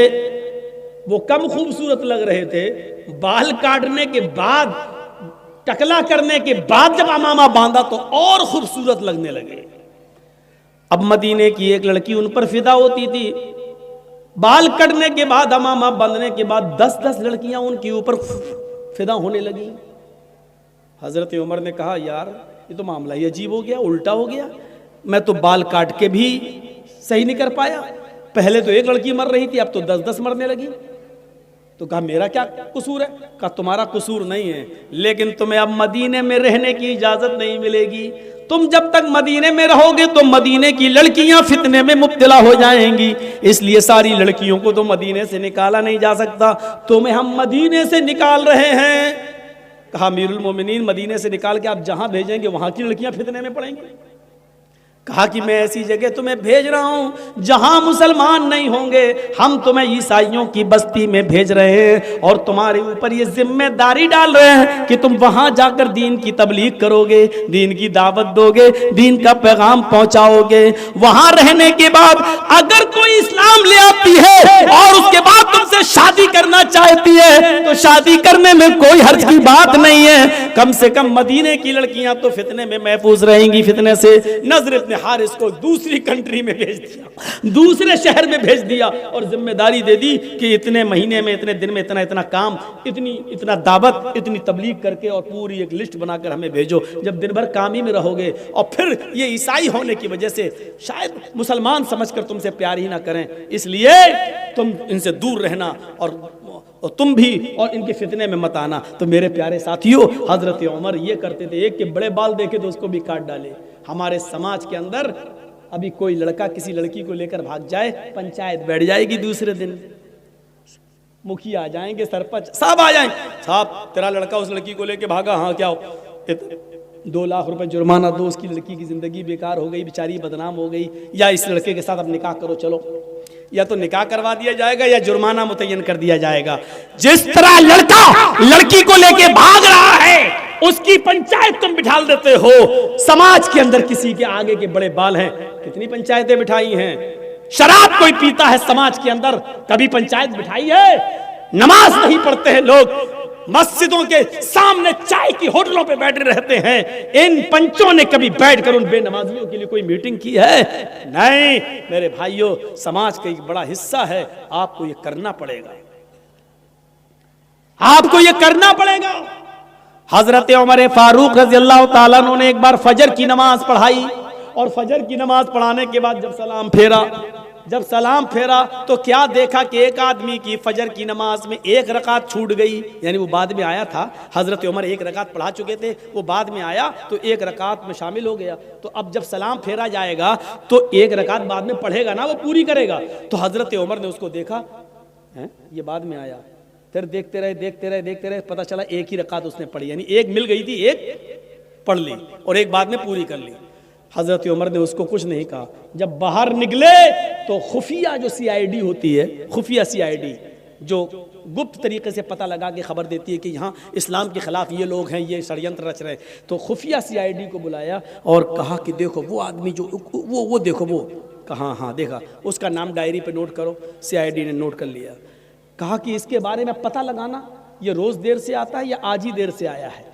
वो कम खूबसूरत लग रहे थे, बाल काटने के बाद, टकला करने के बाद जब अमामा बांधा तो और खूबसूरत लगने लगे। अब मदीने की एक लड़की उन पर फिदा होती थी, बाल कटने के बाद, अमामा बांधने के बाद 10-10 लड़कियां उनके ऊपर फिदा होने लगी। हजरत उमर ने कहा यार ये तो मामला ही अजीब हो गया, उल्टा हो गया। मैं तो बाल काट के भी सही नहीं कर पाया, पहले तो एक लड़की मर रही थी, अब तो 10-10 मरने लगी। तो कहा मेरा क्या कसूर है? कहा तुम्हारा कसूर नहीं है, लेकिन तुम्हें अब मदीने में रहने की इजाजत नहीं मिलेगी। तुम जब तक मदीने में रहोगे तो मदीने की लड़कियां फितने में मुब्तला हो जाएंगी, इसलिए सारी लड़कियों को तो मदीने से निकाला नहीं जा सकता, तुम्हें हम मदीने से निकाल रहे हैं। कहा अमीरुल मोमिनीन मदीने से निकाल के आप जहां भेजेंगे वहां की लड़कियां फितने में पड़ेंगी। कहा कि मैं ऐसी जगह तुम्हें भेज रहा हूं जहां मुसलमान नहीं होंगे, हम तुम्हें ईसाइयों की बस्ती में भेज रहे हैं और तुम्हारे ऊपर ये जिम्मेदारी डाल रहे हैं कि तुम वहां जाकर दीन की तबलीग करोगे, दीन की दावत दोगे, दीन का पैगाम पहुंचाओगे। वहां रहने के बाद अगर कोई इस्लाम ले आती है और उसके बाद तुमसे शादी करना चाहती है तो शादी करने में कोई हर्ज की बात नहीं है, कम से कम मदीने की लड़कियां तो फितने में महफूज रहेंगी फितने से। नज़र हारिस को दूसरी कंट्री में भेज दिया, दूसरे शहर में भेज दिया और जिम्मेदारी दे दी कि इतने महीने में, इतने दिन में इतना इतना काम, इतना दावत, इतनी तबलीग करके और पूरी एक लिस्ट बनाकर हमें भेजो। जब दिन भर काम ही में रहोगे और फिर ये ईसाई होने की वजह से शायद मुसलमान समझकर तुमसे प्यार ही ना करें, इसलिए तुम इनसे दूर रहना और तुम भी और इनके फितने में मत आना। तो मेरे प्यारे साथियों, हजरत उमर ये करते थे, एक के बड़े बाल देखे तो उसको भी काट डाले। हमारे समाज के अंदर अभी कोई लड़का किसी लड़की को लेकर भाग जाए, पंचायत बैठ जाएगी, दूसरे दिन मुखिया आ जाएंगे, सरपंच सब आ जाएंगे, साहब तेरा लड़का उस लड़की को लेकर भागा, हाँ क्या हो, 2 लाख रुपए जुर्माना दो, उसकी लड़की की जिंदगी बेकार हो गई, बेचारी बदनाम हो गई, या इस लड़के के साथ अब निकाह करो, चलो, या तो निकाह करवा दिया जाएगा या जुर्माना मुतय्यन कर दिया जाएगा। जिस तरह लड़का लड़की को लेके भाग रहा है उसकी पंचायत तुम बिठा देते हो। समाज के अंदर किसी के आगे के बड़े बाल हैं, कितनी पंचायतें बिठाई हैं। शराब कोई पीता है समाज के अंदर, कभी पंचायत बिठाई है? नमाज नहीं पढ़ते हैं लोग, मस्जिदों के सामने चाय की होटलों पे बैठे रहते हैं, इन पंचों ने कभी बैठकर उन बेनमाजियों के लिए कोई मीटिंग की है? नहीं मेरे भाइयों, समाज का एक बड़ा हिस्सा है, आपको ये करना पड़ेगा, आपको ये करना पड़ेगा। हजरत उमर फारूक रज़ी अल्लाह ताला अन्हु ने एक बार फजर की नमाज पढ़ाई और फजर की नमाज पढ़ाने के बाद जब सलाम फेरा तो क्या देखा कि एक आदमी की फजर की नमाज में 1 रकात छूट गई, यानी वो बाद में आया था। हजरत उमर 1 रकात पढ़ा चुके थे, वो बाद में आया तो 1 रकात में शामिल हो गया। तो अब जब सलाम फेरा जाएगा तो 1 रकात बाद में पढ़ेगा ना, वो पूरी करेगा। तो हजरत उमर ने उसको देखा, है ये बाद में आया, फिर देखते रहे, पता चला 1 ही रकात उसने पढ़ी, यानी 1 मिल गई थी, 1 पढ़ ली और 1 बाद में पूरी कर ली। हजरत उमर ने उसको कुछ नहीं कहा। जब बाहर निकले तो खुफिया जो CID होती है, खुफिया CID जो गुप्त तरीके से पता लगा के खबर देती है कि यहाँ इस्लाम के ख़िलाफ़ ये लोग हैं, ये षड्यंत्र रच रहे हैं। तो खुफिया CID को बुलाया और कहा कि देखो वो आदमी जो वो देखो वो कहा, हाँ देखा, उसका नाम डायरी पे नोट करो। CID ने नोट कर लिया। कहा कि इसके बारे में पता लगाना, ये रोज़ देर से आता है या आज ही देर से आया है,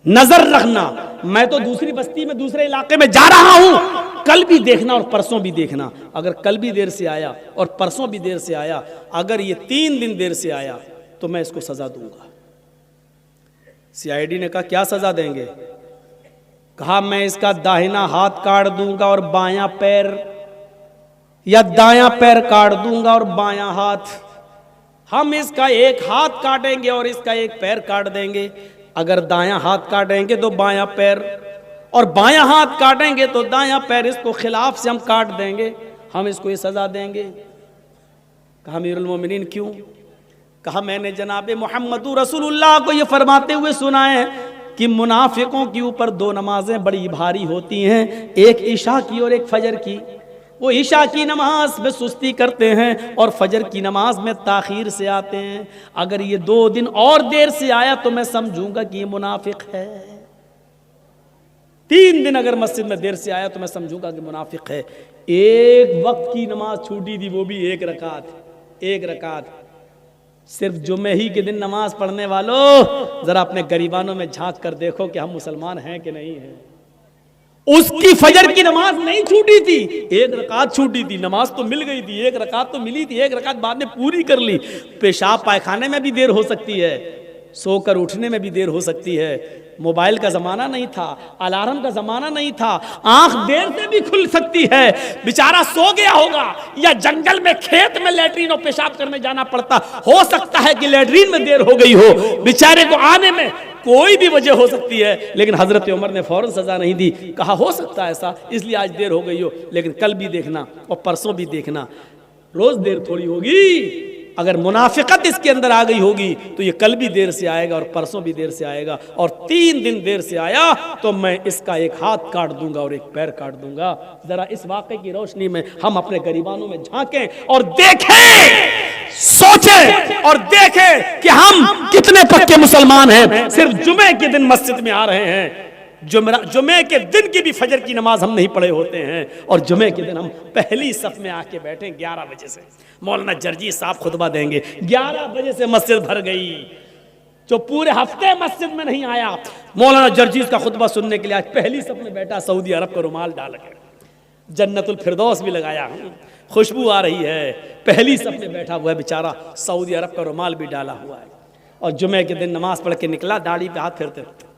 नजर रखना। मैं तो दूसरी बस्ती में दूसरे इलाके में जा रहा हूं, कल भी देखना और परसों भी देखना। अगर कल भी देर से आया और परसों भी देर से आया, अगर ये 3 दिन देर से आया तो मैं इसको सजा दूंगा। CID ने कहा क्या सजा देंगे? कहा मैं इसका दाहिना हाथ काट दूंगा और बायां पैर, या दायां पैर काट दूंगा और बायां हाथ। हम इसका एक हाथ काटेंगे और इसका एक पैर काट देंगे। अगर दायां हाथ काटेंगे तो बायां पैर, और बायां हाथ काटेंगे तो दायां पैर, इसको खिलाफ से हम काट देंगे, हम इसको ये सजा देंगे। कहा अमीरुल मोमिनीन क्यों? कहा मैंने जनाब मुहम्मदुर रसूलुल्लाह को ये फरमाते हुए सुना है कि मुनाफिकों के ऊपर 2 नमाजें बड़ी भारी होती हैं, एक इशा की और एक फजर की। वो इशा की नमाज में सुस्ती करते हैं और फजर की नमाज में ताखीर से आते हैं। अगर ये 2 दिन और देर से आया तो मैं समझूंगा कि ये मुनाफिक है। 3 दिन अगर मस्जिद में देर से आया तो मैं समझूंगा कि मुनाफिक है। एक वक्त की नमाज छूटी थी, वो भी 1 रकात। सिर्फ जुमे ही के दिन नमाज पढ़ने वालों, जरा अपने गरीबानों में झांक कर देखो कि हम मुसलमान हैं कि नहीं हैं। उसकी फजर की नमाज नहीं छूटी थी, 1 रकात छूटी थी। नमाज तो मिल गई थी, 1 रकात तो मिली थी, 1 रकात बाद में पूरी कर ली। पेशाब पायखाने में भी देर हो सकती है, सोकर उठने में भी देर हो सकती है। मोबाइल का जमाना नहीं था, अलार्म का जमाना नहीं था, आंख देर से भी खुल सकती है। बेचारा सो गया होगा या जंगल में खेत में लैट्रीन और पेशाब करने जाना पड़ता, हो सकता है कि लैट्रीन में देर हो गई हो, बेचारे को आने में कोई भी वजह हो सकती है। लेकिन हजरत उमर ने फौरन सजा नहीं दी, कहा हो सकता है ऐसा, इसलिए आज देर हो गई हो, लेकिन कल भी देखना और परसों भी देखना, रोज देर थोड़ी होगी। अगर मुनाफिकत इसके अंदर आ गई होगी तो ये कल भी देर से आएगा और परसों भी देर से आएगा, और 3 दिन देर से आया तो मैं इसका एक हाथ काट दूंगा और एक पैर काट दूंगा। जरा इस वाक़े की रोशनी में हम अपने गरीबानों में झांकें और देखें, सोचें और देखें कि हम कितने पक्के मुसलमान हैं। सिर्फ जुमे के दिन मस्जिद में आ रहे हैं, जुमे के दिन की भी फजर की नमाज हम नहीं पढ़े होते हैं, और जुमे के दिन हम पहली सफ में आके बैठे 11 बजे से। मौलाना जर्जी साहब खुतबा देंगे, 11 बजे से मस्जिद भर गई। जो पूरे हफ्ते मस्जिद में नहीं आया, मौलाना जर्जी का खुतबा सुनने के लिए आज पहली सफ में बैठा, सऊदी अरब का रुमाल डाल के, जन्नतुल फिरदौस भी लगाया, खुशबू आ रही है, पहली सफ में बैठा हुआ है बेचारा, सऊदी अरब का रुमाल भी डाला हुआ है, और जुमे के दिन नमाज पढ़ के निकला, दाढ़ी पे हाथ फेरते रहते,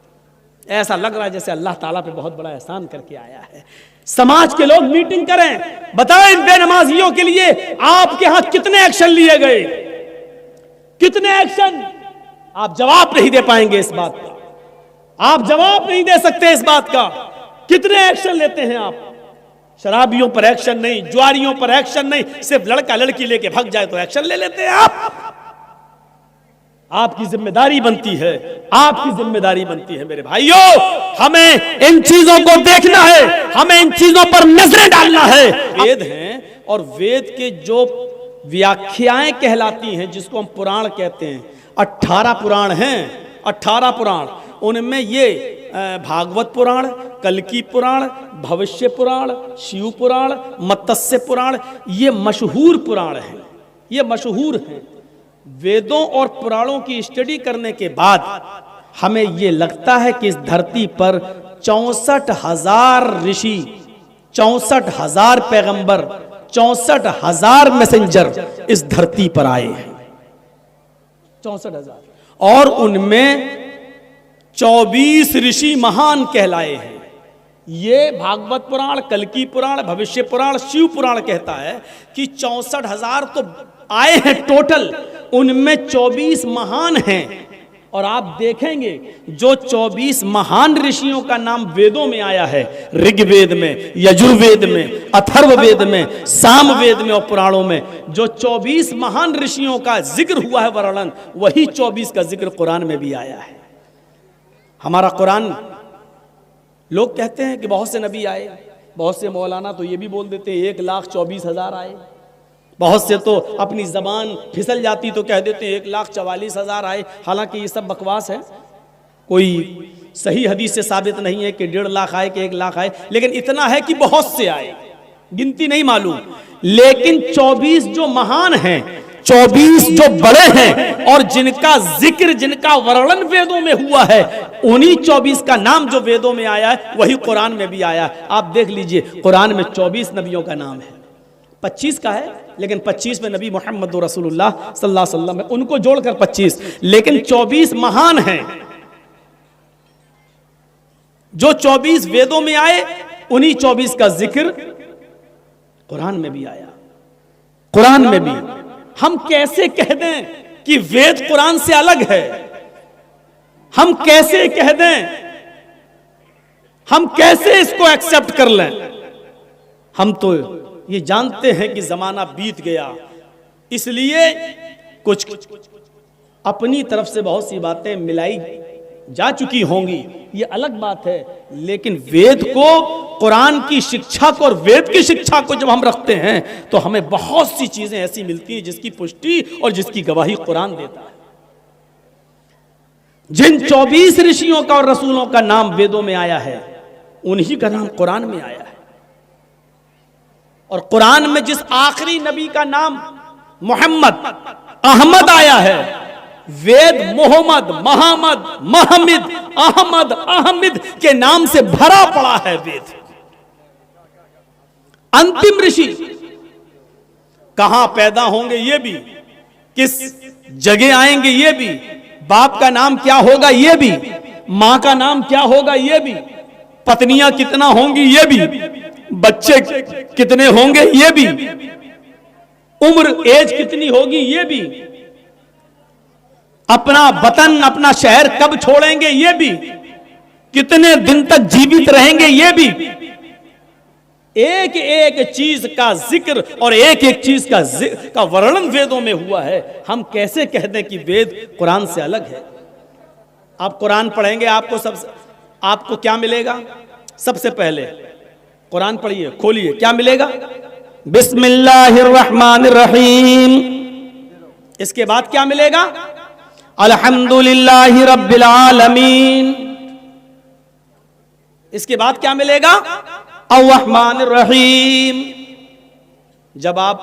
ऐसा लग रहा है जैसे अल्लाह ताला पे बहुत बड़ा एहसान करके आया है। समाज के लोग मीटिंग करें, बताएं इन बेनमाजियों के लिए आपके यहां कितने एक्शन लिए गए, कितने एक्शन। आप जवाब नहीं दे पाएंगे इस बात का, आप जवाब नहीं दे सकते इस बात का। कितने एक्शन लेते हैं आप? शराबियों पर एक्शन नहीं, जुआरियों पर एक्शन नहीं, सिर्फ लड़का लड़की लेके भाग जाए तो एक्शन ले लेते हैं आप। आपकी जिम्मेदारी बनती है, आपकी जिम्मेदारी बनती है मेरे भाइयों, हमें इन चीजों को देखना है, हमें इन चीजों पर नजरें डालना है। वेद हैं और वेद के जो व्याख्याएं कहलाती हैं, जिसको हम पुराण कहते हैं, 18 पुराण हैं, 18 पुराण। उनमें ये भागवत पुराण, कल्की पुराण, भविष्य पुराण, शिव पुराण, मत्स्य पुराण, ये मशहूर पुराण हैं, ये मशहूर हैं। वेदों और पुराणों की स्टडी करने के बाद हमें यह लगता है कि इस धरती पर 64,000 ऋषि, 64,000 पैगंबर, 64,000 मैसेंजर इस धरती पर आए हैं, 64,000, और उनमें 24 ऋषि महान कहलाए हैं। ये भागवत पुराण, कल्की पुराण, भविष्य पुराण, शिव पुराण कहता है कि 64,000 तो आए हैं टोटल, उनमें 24 महान हैं। और आप देखेंगे जो 24 महान ऋषियों का नाम वेदों में आया है, ऋग्वेद में, यजुर्वेद में, अथर्ववेद में, सामवेद में और पुराणों में, जो 24 महान ऋषियों का जिक्र हुआ है वर्णन, वही 24 का जिक्र कुरान में भी आया है। हमारा कुरान, लोग कहते हैं कि बहुत से नबी आए, बहुत से मौलाना तो ये भी बोल देते हैं 1,24,000 आए। बहुत से तो अपनी जबान फिसल जाती तो कह देते हैं 1,44,000 आए, हालांकि ये सब बकवास है। कोई सही हदीस से साबित नहीं है कि 1.5 लाख आए कि 1 लाख आए, लेकिन इतना है कि बहुत से आए, गिनती नहीं मालूम। लेकिन 24 जो महान हैं, 24 जो बड़े हैं और जिनका जिक्र, जिनका वर्णन वेदों में हुआ है, उन्हीं 24 का नाम जो वेदों में आया है वही कुरान में भी आया है। आप देख लीजिए, कुरान में 24 नबियों का नाम है, 25 का है, लेकिन 25 में नबी मोहम्मद रसूलुल्लाह सल्लल्लाहु अलैहि वसल्लम है, उनको जोड़कर 25, लेकिन 24 महान हैं। जो 24 वेदों में आए, उन्हीं 24 का जिक्र कुरान में भी आया। कुरान में भी हम कैसे कह दें कि वेद कुरान से अलग है? हम कैसे कह दें, हम कैसे इसको एक्सेप्ट कर लें? हम तो ये जानते हैं कि जमाना बीत गया, इसलिए कुछ अपनी तरफ से बहुत सी बातें मिलाई जा चुकी होंगी, ये अलग बात है। लेकिन वेद को, कुरान की शिक्षा को और वेद की शिक्षा को जब हम रखते हैं तो हमें बहुत सी चीजें ऐसी मिलती हैं जिसकी पुष्टि और जिसकी गवाही कुरान देता है। जिन 24 ऋषियों का और रसूलों का नाम वेदों में आया है, उन्हीं का नाम कुरान में आया है। और कुरान में जिस आखिरी नबी का नाम मोहम्मद, अहमद आया है, वेद मोहम्मद, महमद, महमिद, अहमद, अहमिद के नाम से भरा पड़ा है वेद। अंतिम ऋषि कहां पैदा होंगे ये भी, किस जगह आएंगे ये भी, बाप का नाम क्या होगा ये भी, मां का नाम क्या होगा ये भी, पत्नियां कितना होंगी ये भी, बच्चे कितने होंगे ये भी, उम्र एज कितनी होगी ये भी, अपना वतन, अपना शहर कब छोड़ेंगे ये भी, कितने दिन तक जीवित रहेंगे ये भी। एक एक चीज का जिक्र और एक एक चीज का वर्णन वेदों में हुआ है। हम कैसे कह दें कि वेद कुरान से अलग है? आप कुरान पढ़ेंगे, आपको क्या मिलेगा? सबसे पहले कुरान पढ़िए, खोलिए, क्या मिलेगा? बिस्मिल्लाहिर्रहमानिर्रहीम। इसके बाद क्या मिलेगा? अल्हम्दुलिल्लाहि रब्बिल आलमीन। इसके बाद क्या मिलेगा? अर्रहमानिर रहीम। जब आप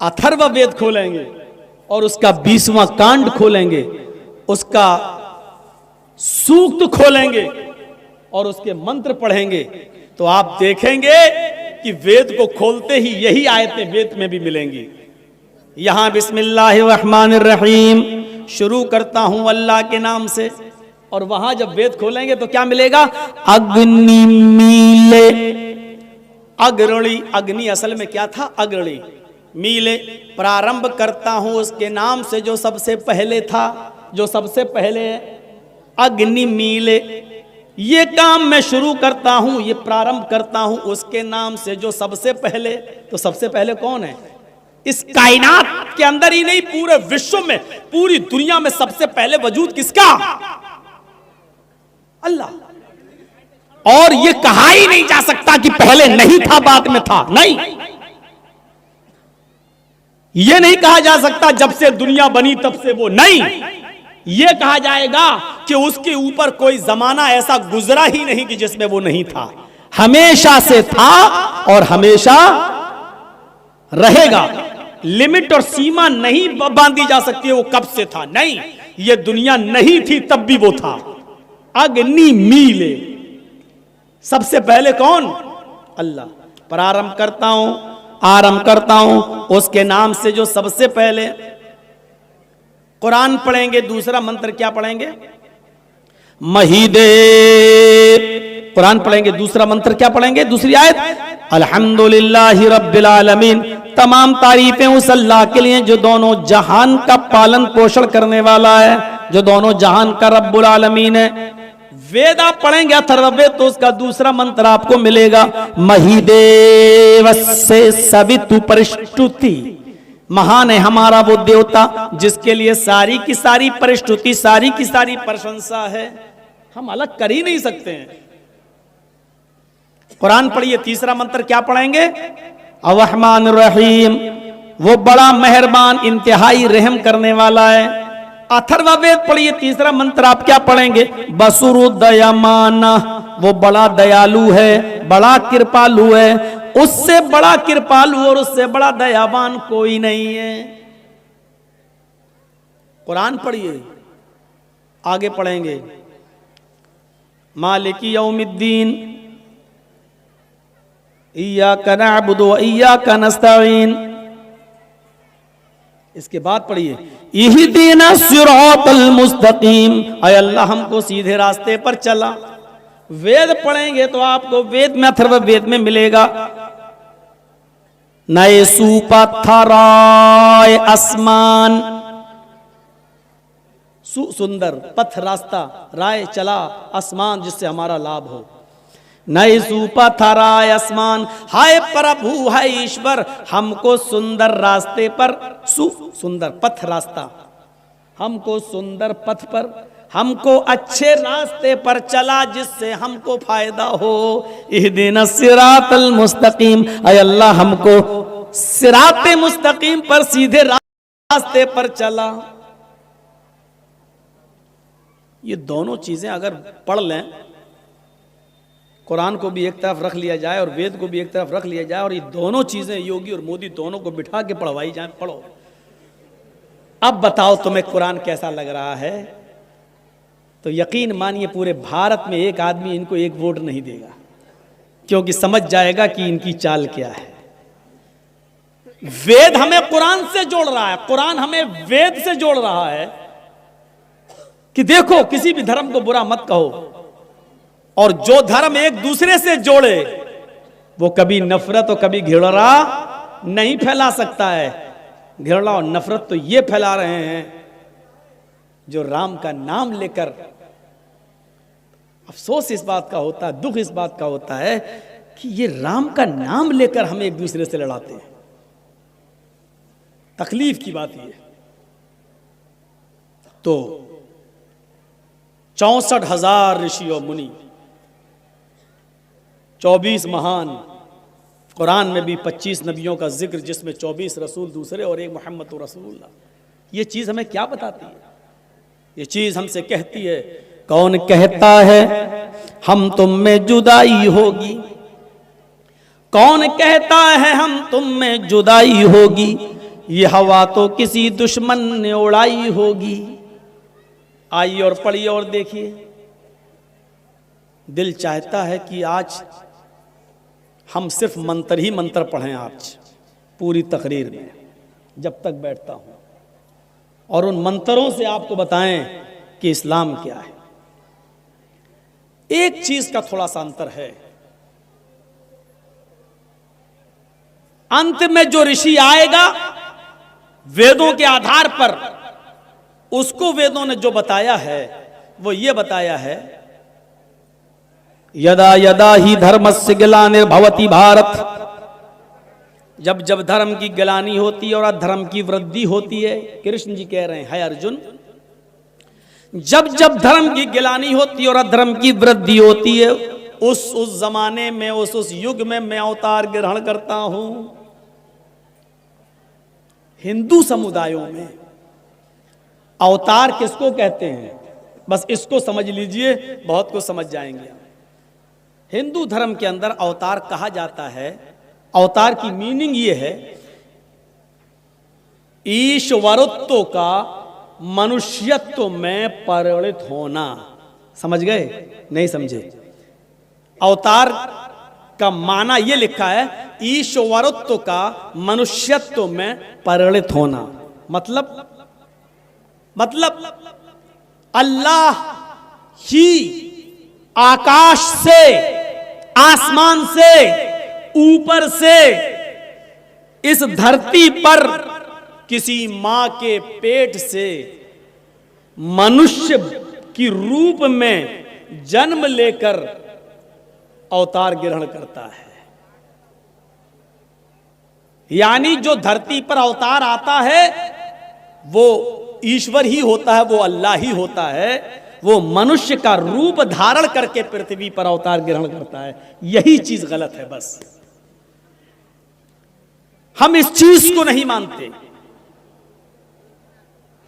अथर्व वेद खोलेंगे और उसका 20वां कांड खोलेंगे, उसका सूक्त खोलेंगे और उसके मंत्र पढ़ेंगे, तो आप देखेंगे कि वेद को खोलते ही यही आयतें वेद में भी मिलेंगी। यहां बिस्मिल्लाहिर्रहमानिर्रहीम शुरू करता हूं अल्लाह के नाम से, और वहां जब वेद खोलेंगे तो क्या मिलेगा? अग्नि मीले। अग्रणी, अग्नि असल में क्या था? अग्रणी। मीले, प्रारंभ करता हूं उसके नाम से जो सबसे पहले था, जो सबसे पहले है। अग्नि मीले, ये काम मैं शुरू करता हूं, ये प्रारंभ करता हूं उसके नाम से जो सबसे पहले। तो सबसे पहले कौन है? इस कायनात के अंदर ही नहीं, पूरे विश्व में, पूरी दुनिया में सबसे पहले वजूद किसका? अल्लाह। और ये कहा ही नहीं जा सकता कि पहले नहीं था बाद में था, नहीं। ये नहीं कहा जा सकता जब से दुनिया बनी तब से वो, नहीं। ये कहा जाएगा कि उसके ऊपर कोई जमाना ऐसा गुजरा ही नहीं कि जिसमें वो नहीं था। हमेशा से था और हमेशा रहेगा। लिमिट और सीमा नहीं बांधी जा सकती है वो कब से था, नहीं। ये दुनिया नहीं थी तब भी वो था। अग्नि मीले, सबसे पहले कौन? अल्लाह। प्रारंभ करता हूं, आरंभ करता हूं उसके नाम से जो सबसे पहले। कुरान पढ़ेंगे, दूसरा मंत्र क्या पढ़ेंगे? महीदे। कुरान पढ़ेंगे, दूसरा मंत्र क्या पढ़ेंगे? दूसरी आयत, अल्हम्दुलिल्लाहि रब्बिल आलमीन। तमाम तारीफें उस अल्लाह के लिए जो दोनों जहान का पालन पोषण करने वाला है, जो दोनों जहान का रब्बुल आलमीन है। वेद आप पढ़ेंगे अथर्ववेद, तो उसका दूसरा मंत्र आपको मिलेगा, महिदेवस्य सवितु परिष्टुति। महान है हमारा वो देवता जिसके लिए सारी की सारी परिष्टुति, सारी की सारी प्रशंसा है। हम अलग कर ही नहीं सकते हैं। कुरान पढ़िए, तीसरा मंत्र क्या पढ़ेंगे? अर्रहमान रहीम, वो बड़ा मेहरबान इंतहाई रहम करने वाला है। अथर्ववेद पढ़िए, तीसरा मंत्र आप क्या पढ़ेंगे? बसुरुदयमाना, वो बड़ा दयालु है, बड़ा कृपालु है, उससे बड़ा कृपालु और उससे बड़ा दयावान कोई नहीं है। कुरान पढ़िए, आगे पढ़ेंगे मालिकी यौमिद्दीन, इय्याका नअबुदु व इय्याका नस्तईन। इसके बाद पढ़िए इहदीना सिरातल मुस्तकीम, अय अल्लाह हमको सीधे रास्ते पर चला। वेद पढ़ेंगे तो आपको वेद में, अथर्ववेद में मिलेगा नए सुपथराय आसमान, सुंदर पथ रास्ता, राय चला आसमान जिससे हमारा लाभ हो। नए सुपथराय आसमान, हाय प्रभु हाय ईश्वर, हमको सुंदर रास्ते पर, सुंदर पथ रास्ता, हमको सुंदर पथ पर, हमको अच्छे रास्ते पर चला जिससे हमको फायदा हो। इहदिना सिरातल मुस्तकीम, अय अल्लाह हमको सिराते मुस्तकीम पर, सीधे रास्ते पर चला। ये दोनों चीजें अगर पढ़ लें, कुरान को भी एक तरफ रख लिया जाए और वेद को भी एक तरफ रख लिया जाए, और ये दोनों चीजें योगी और मोदी दोनों को बिठा के पढ़वाई जाए, पढ़ो। अब बताओ तुम्हें कुरान कैसा लग रहा है? तो यकीन मानिए पूरे भारत में एक आदमी इनको एक वोट नहीं देगा, क्योंकि समझ जाएगा कि इनकी चाल क्या है। वेद हमें कुरान से जोड़ रहा है, कुरान हमें वेद से जोड़ रहा है कि देखो किसी भी धर्म को बुरा मत कहो, और जो धर्म एक दूसरे से जोड़े वो कभी नफरत और कभी घृणा नहीं फैला सकता है। घृणा और नफरत तो ये फैला रहे हैं जो राम का नाम लेकर, अफसोस इस बात का होता है, दुख इस बात का होता है कि ये राम का नाम लेकर हमें एक दूसरे से लड़ाते हैं। तकलीफ की बात ये। तो 64,000 ऋषि और मुनि, 24 महान, कुरान में भी 25 नबियों का जिक्र, जिसमें 24 रसूल दूसरे और एक मोहम्मद रसूलुल्लाह। ये चीज हमें क्या बताती है? ये चीज हमसे कहती है, कौन कहता है हम तुम में जुदाई होगी, कौन कहता है हम तुम में जुदाई होगी, ये हवा तो किसी दुश्मन ने उड़ाई होगी। आइए और पढ़िए और देखिए। दिल चाहता है कि आज हम सिर्फ मंत्र ही मंत्र पढ़ें आज पूरी तकरीर में, जब तक बैठता हूं, और उन मंत्रों से आपको बताएं कि इस्लाम क्या है। एक चीज का थोड़ा सा अंतर है, अंत में जो ऋषि आएगा वेदों के आधार पर, उसको वेदों ने जो बताया है वो ये बताया है, यदा यदा ही धर्मस्य ग्लानिर्भवति भारत, जब जब धर्म की ग्लानि होती है और अधर्म की वृद्धि होती है। कृष्ण जी कह रहे हैं, अर्जुन, जब जब धर्म की ग्लानि होती है और अधर्म की वृद्धि होती है, उस जमाने में, उस युग में मैं अवतार ग्रहण करता हूं। हिंदू समुदायों में अवतार किसको कहते हैं, बस इसको समझ लीजिए, बहुत कुछ समझ जाएंगे। हिंदू धर्म के अंदर अवतार कहा जाता है, अवतार की मीनिंग ये है, ईश्वरत्व का मनुष्यत्व में परिणत होना। समझ गए? नहीं समझे? अवतार का माना ये लिखा है, ईश्वरत्व का मनुष्यत्व में परिणत होना। मतलब अल्लाह ही आकाश से, आसमान से, ऊपर से इस धरती पर किसी मां के पेट से मनुष्य की रूप में जन्म लेकर अवतार ग्रहण करता है। यानी जो धरती पर अवतार आता है वो ईश्वर ही होता है, वो अल्लाह ही होता है। वो मनुष्य का रूप धारण करके पृथ्वी पर अवतार ग्रहण करता है। यही चीज गलत है। बस हम इस चीज को नहीं मानते।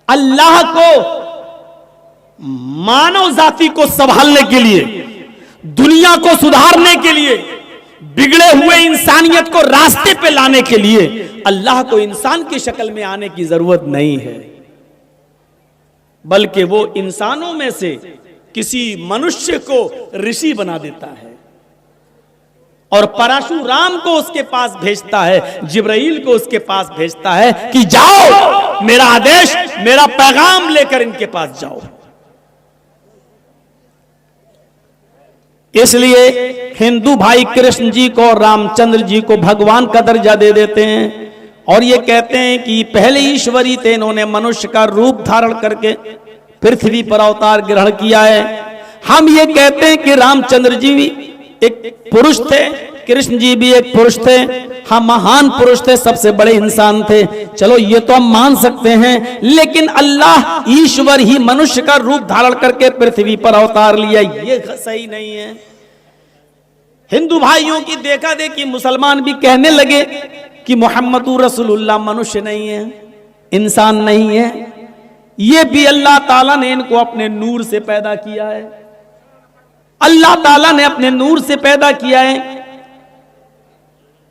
अल्लाह को मानव जाति को संभालने के लिए, दुनिया को सुधारने के लिए, बिगड़े हुए इंसानियत को रास्ते पे लाने के लिए अल्लाह को इंसान की शक्ल में आने की जरूरत नहीं है, बल्कि वो इंसानों में से किसी मनुष्य को ऋषि बना देता है और परशुराम को उसके पास भेजता है, जिब्राइल को उसके पास भेजता है कि जाओ, मेरा आदेश, मेरा पैगाम लेकर इनके पास जाओ। इसलिए हिंदू भाई कृष्ण जी को और रामचंद्र जी को भगवान का दर्जा दे देते हैं और ये कहते हैं कि पहले ईश्वरी थे, इन्होंने मनुष्य का रूप धारण करके पृथ्वी पर अवतार ग्रहण किया है। हम ये कहते हैं कि रामचंद्र जी भी एक पुरुष थे, कृष्ण जी भी एक पुरुष थे, हम महान पुरुष थे, सबसे बड़े इंसान थे। चलो ये तो हम मान सकते हैं, लेकिन अल्लाह ईश्वर ही मनुष्य का रूप धारण करके पृथ्वी पर अवतार लिया, ये सही नहीं है। हिंदू भाइयों की देखा देखी मुसलमान भी कहने लगे कि मोहम्मदुर रसूलुल्लाह मनुष्य नहीं है, इंसान नहीं है, ये भी अल्लाह ताला ने इनको अपने नूर से पैदा किया है, अल्लाह ताला ने अपने नूर से पैदा किया है।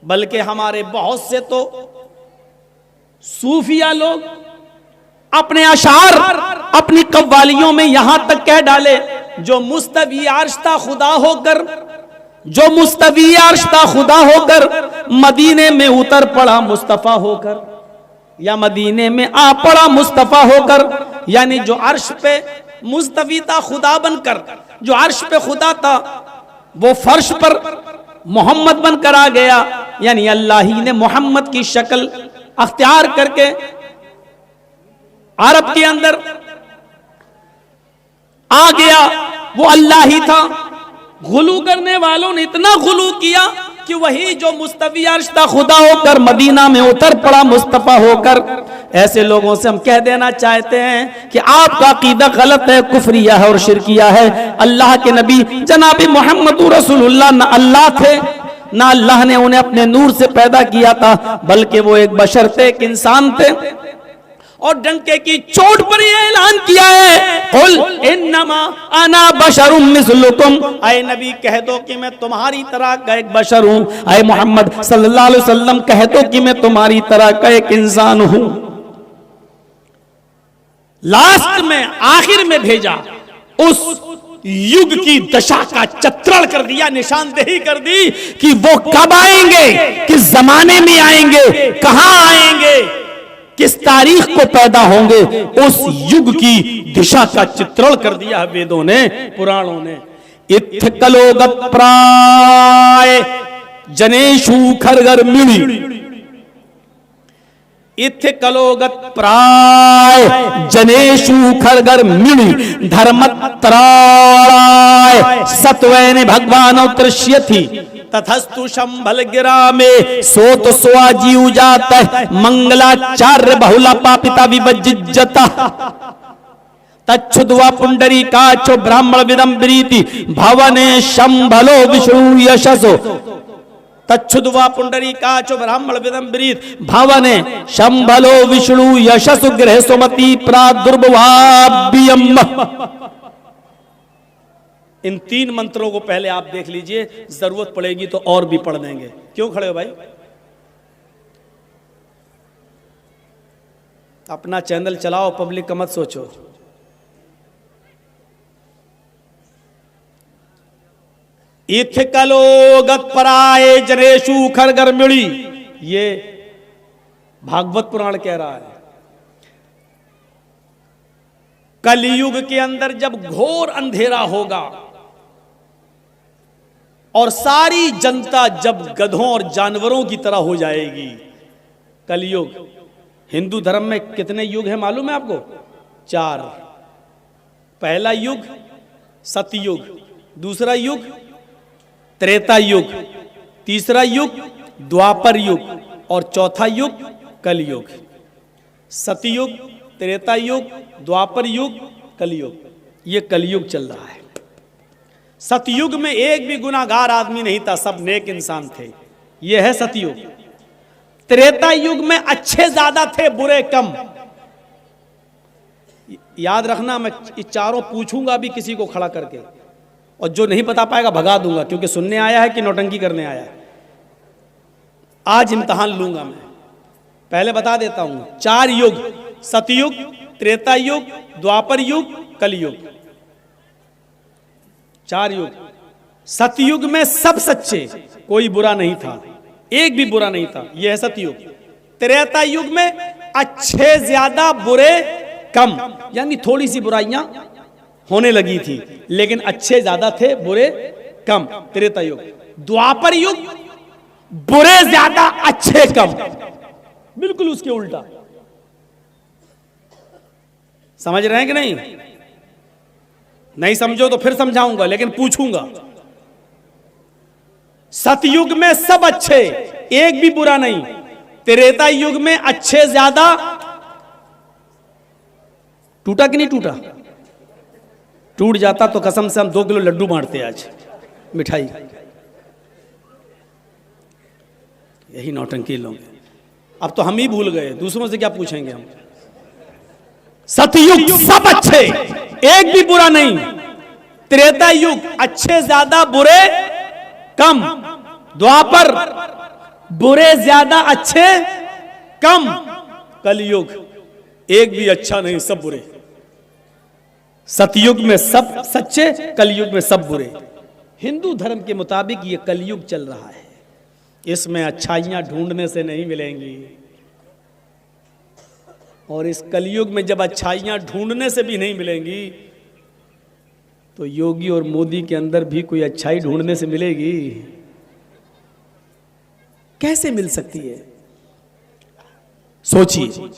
बल्कि हमारे बहुत से तो सूफिया लोग अपने अशार, अपनी कव्वालियों में यहां तक कह डाले, जो मुस्तवी आर्शता खुदा होकर, जो मुस्तवी आर्शता खुदा होकर मदीने में उतर पड़ा मुस्तफा होकर, या मदीने में आ पड़ा मुस्तफा होकर, यानी जो अर्श पे मुस्तवी था खुदा बनकर, जो अर्श पे खुदा था वो फर्श पर मोहम्मद बनकर आ गया, यानी अल्लाह ही ने मोहम्मद की शक्ल अख्तियार करके अरब के अंदर आ गया, वो अल्लाह ही था। गुलू करने वालों ने इतना गुलू किया कि वही जो मुस्तवी अर्श था खुदा होकर मदीना में उतर पड़ा मुस्तफा होकर। ऐसे लोगों से हम कह देना चाहते हैं कि आपका अकीदा गलत है, कुफरिया है और शिरकिया है। अल्लाह के नबी जनाबी मोहम्मद रसूलुल्लाह न अल्लाह थे, ना अल्लाह ने उन्हें अपने नूर से पैदा किया था, बल्कि वो एक बशर थे, एक इंसान थे। और डंके की चोट पर यह ऐलान किया है, कुल इन्नमा अना बशरुम मिस्लुकुम, ऐ नबी कह दो कि मैं तुम्हारी तरह का एक बशर हूं। ऐ मोहम्मद सल्लल्लाहु अलैहि वसल्लम कह दो कि मैं तुम्हारी तरह का एक इंसान हूं। लास्ट में, आखिर में भेजा, उस युग की दशा का चित्रण कर दिया, निशानदेही कर दी कि वो कब आएंगे, किस जमाने में आएंगे, कहां आएंगे, किस तारीख को पैदा होंगे, उस युग की दिशा का चित्रण कर दिया है वेदों ने, पुराणों ने। इत्थ कलोगत प्राय जनेशु खरगर मिली, इत्थ कलोगत प्राय जनेशु खरगर मिली, धर्मत्राय सत्वैन भगवान अवतृष्यति, तथस्तु शंभल गिरा में सोत स्वाजी उजात मंगलाचार्य बहुला पापिता विभज्जता, तच्छुद्वा पुंडरी काचो ब्राह्मण विदंबरीति भवने शंभलो विष्णु यशसो, तच्छुद्वा पुंडरी काचो ब्राह्मण विदंबरीत भवने शंभलो विष्णु यशसु गृह सुमति प्रादुर्भवाभ्यम। इन 3 मंत्रों को पहले आप देख लीजिए, जरूरत पड़ेगी तो और भी पढ़ देंगे। क्यों खड़े हो भाई? अपना चैनल चलाओ, पब्लिक का मत सोचो। इथ कलोगत पराये जनेशु खरगर मिली, ये भागवत पुराण कह रहा है। कलयुग के अंदर जब घोर अंधेरा होगा और सारी जनता जब गधों और जानवरों की तरह हो जाएगी, कलयुग। हिंदू धर्म में कितने युग हैं मालूम है आपको? 4। पहला युग सतयुग, दूसरा युग त्रेता युग, तीसरा युग द्वापर युग और चौथा युग कलयुग। सतयुग, त्रेता युग, द्वापर युग, कलयुग, ये कलयुग चल रहा है। सतयुग में एक भी गुनाहगार आदमी नहीं था, सब नेक इंसान थे, ये है सतयुग। त्रेता युग में अच्छे ज्यादा थे, बुरे कम। याद रखना, मैं ये चारों पूछूंगा भी किसी को खड़ा करके, और जो नहीं बता पाएगा भगा दूंगा, क्योंकि सुनने आया है कि नौटंकी करने आया है। आज इम्तहान लूंगा मैं। पहले बता देता हूं, 4 युग, सतयुग, त्रेता युग, द्वापर युग, कलयुग, 4 युग। सतयुग में सब सच्चे, कोई बुरा नहीं था, एक भी बुरा नहीं था, यह है सतयुग। त्रेता युग में अच्छे ज्यादा बुरे कम, यानी थोड़ी सी बुराइयां होने लगी थी, लेकिन अच्छे ज्यादा थे, बुरे कम, त्रेता युग। द्वापर युग बुरे ज्यादा अच्छे कम, बिल्कुल उसके उल्टा। समझ रहे हैं कि नहीं? नहीं समझो तो फिर समझाऊंगा, लेकिन पूछूंगा। सतयुग में सब अच्छे, एक भी बुरा नहीं। त्रेता युग में अच्छे ज्यादा, टूटा कि नहीं टूटा? टूट जाता तो कसम से हम 2 किलो लड्डू बांटते आज, मिठाई। यही नौटंकी लोग, अब तो हम ही भूल गए, दूसरों से क्या पूछेंगे हम। सतयुग सब अच्छे, एक भी बुरा नहीं। त्रेता युग अच्छे ज्यादा बुरे कम। द्वापर बुरे ज्यादा अच्छे कम। कलयुग एक भी अच्छा नहीं, सब बुरे। सतयुग में सब सच्चे, कलयुग में सब बुरे। हिंदू धर्म के मुताबिक ये कलयुग चल रहा है, इसमें अच्छाइयां ढूंढने से नहीं मिलेंगी। और इस कलयुग में जब अच्छाइयां ढूंढने से भी नहीं मिलेंगी, तो योगी और मोदी के अंदर भी कोई अच्छाई ढूंढने से मिलेगी? कैसे मिल सकती है? सोचिए।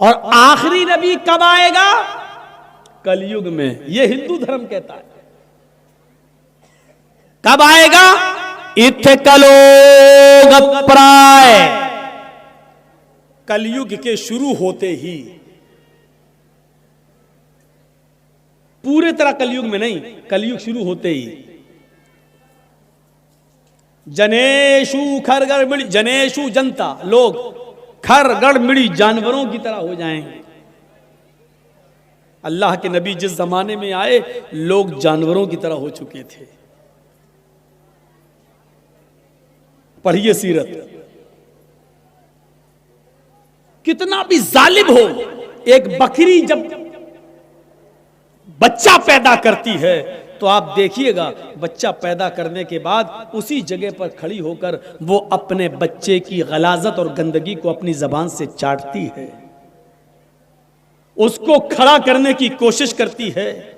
और आखिरी नबी कब आएगा? कलयुग में, यह हिंदू धर्म कहता है। कब आएगा? इत्थे कलोग प्राय, कलयुग के शुरू होते ही। पूरे तरह कलयुग में नहीं, कलयुग शुरू होते ही। जनेशु खरगड़ मिड़ी, जनेशु जनता, लोग खरगड़ मिड़ी जानवरों की तरह हो जाएंगे। अल्लाह के नबी जिस जमाने में आए, लोग जानवरों की तरह हो चुके थे। पढ़िए सीरत। कितना भी जालिम हो, एक बकरी जब बच्चा पैदा करती है तो आप देखिएगा, बच्चा पैदा करने के बाद उसी जगह पर खड़ी होकर वो अपने बच्चे की गलाजत और गंदगी को अपनी जबान से चाटती है, उसको खड़ा करने की कोशिश करती है।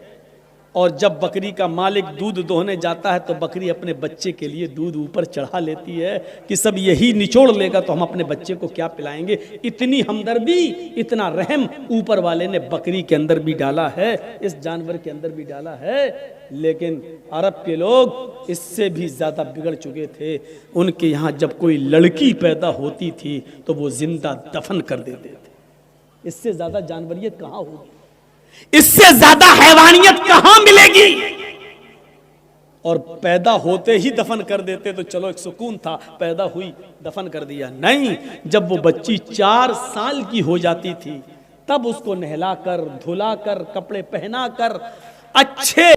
और जब बकरी का मालिक दूध दोहने जाता है तो बकरी अपने बच्चे के लिए दूध ऊपर चढ़ा लेती है कि सब यही निचोड़ लेगा तो हम अपने बच्चे को क्या पिलाएंगे। इतनी हमदर्दी, इतना रहम ऊपर वाले ने बकरी के अंदर भी डाला है, इस जानवर के अंदर भी डाला है। लेकिन अरब के लोग इससे भी ज्यादा बिगड़ चुके थे। उनके यहाँ जब कोई लड़की पैदा होती थी तो वो जिंदा दफन कर देते थे। इससे ज्यादा जानवरियत कहाँ होगी, इससे ज्यादा हैवानियत कहां मिलेगी। और पैदा होते ही दफन कर देते तो चलो एक सुकून था, पैदा हुई दफन कर दिया। नहीं, जब वो बच्ची 4 साल की हो जाती थी तब उसको नहलाकर, धुलाकर, कपड़े पहनाकर, अच्छे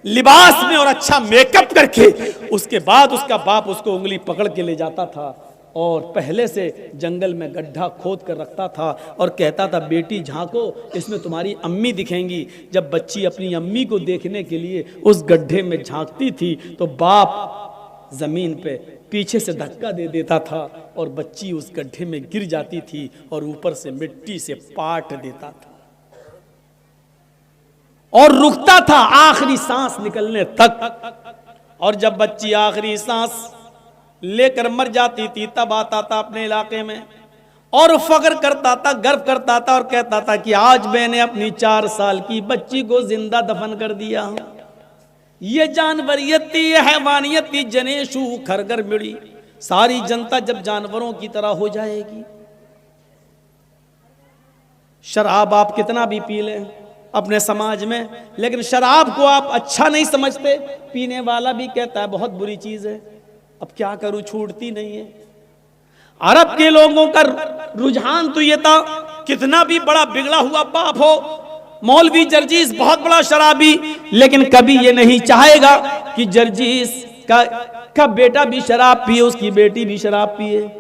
लिबास में और अच्छा मेकअप करके, उसके बाद उसका बाप उसको उंगली पकड़ के ले जाता था और पहले से जंगल में गड्ढा खोद कर रखता था और कहता था, बेटी झांको, इसमें तुम्हारी अम्मी दिखेंगी। जब बच्ची अपनी अम्मी को देखने के लिए उस गड्ढे में झांकती थी तो बाप जमीन पे पीछे से धक्का दे देता था और बच्ची उस गड्ढे में गिर जाती थी और ऊपर से मिट्टी से पाट देता था और रुकता था आखिरी सांस निकलने तक। और जब बच्ची आखिरी सांस लेकर मर जाती थी तब आता था अपने इलाके में और फख्र करता था, गर्व करता था और कहता था कि आज मैंने अपनी 4 साल की बच्ची को जिंदा दफन कर दिया। ये जानवरियत थी, ये हैवानियत थी। जनेशु खरगर मिड़ी, सारी जनता जब जानवरों की तरह हो जाएगी। शराब आप कितना भी पी लें अपने समाज में, लेकिन शराब को आप अच्छा नहीं समझते, पीने वाला भी कहता है बहुत बुरी चीज है। अब क्या करूं, छूटती नहीं है। अरब के लोगों का रुझान तो ये था, कितना भी बड़ा बिगड़ा हुआ बाप हो, मौलवी जर्जीस बहुत बड़ा शराबी, लेकिन कभी ये नहीं चाहेगा कि जर्जीस का बेटा भी शराब पिए, उसकी बेटी भी शराब पिए।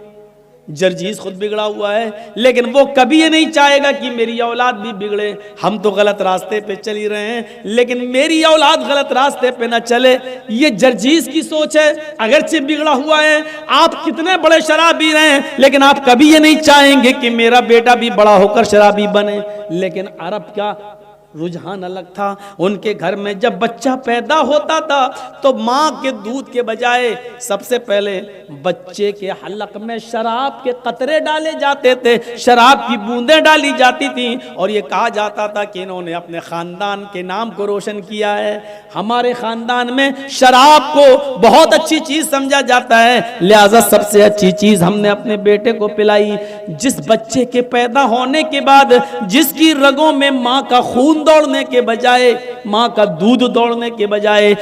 जर्जीस खुद बिगड़ा हुआ है, लेकिन वो कभी ये नहीं चाहेगा कि मेरी औलाद भी बिगड़े। हम तो गलत रास्ते पे चल ही रहे हैं, लेकिन मेरी औलाद गलत रास्ते पे ना चले, ये जर्जीस की सोच है। अगरचे बिगड़ा हुआ है, आप कितने बड़े शराबी रहे हैं, लेकिन आप कभी ये नहीं चाहेंगे कि मेरा बेटा भी बड़ा होकर शराबी बने। लेकिन अरब का रुझान अलग था। उनके घर में जब बच्चा पैदा होता था तो माँ के दूध के बजाय सबसे पहले बच्चे के हलक में शराब के कतरे डाले जाते थे, शराब की बूंदें डाली जाती थी, और ये कहा जाता था कि इन्होंने अपने खानदान के नाम को रोशन किया है। हमारे खानदान में शराब को बहुत अच्छी चीज समझा जाता है, लिहाजा सबसे अच्छी चीज हमने अपने बेटे को पिलाई। जिस बच्चे के पैदा होने के बाद जिसकी रगों में माँ का खून दौड़ने के बजाय, मां का दूध दौड़ने के बजाय,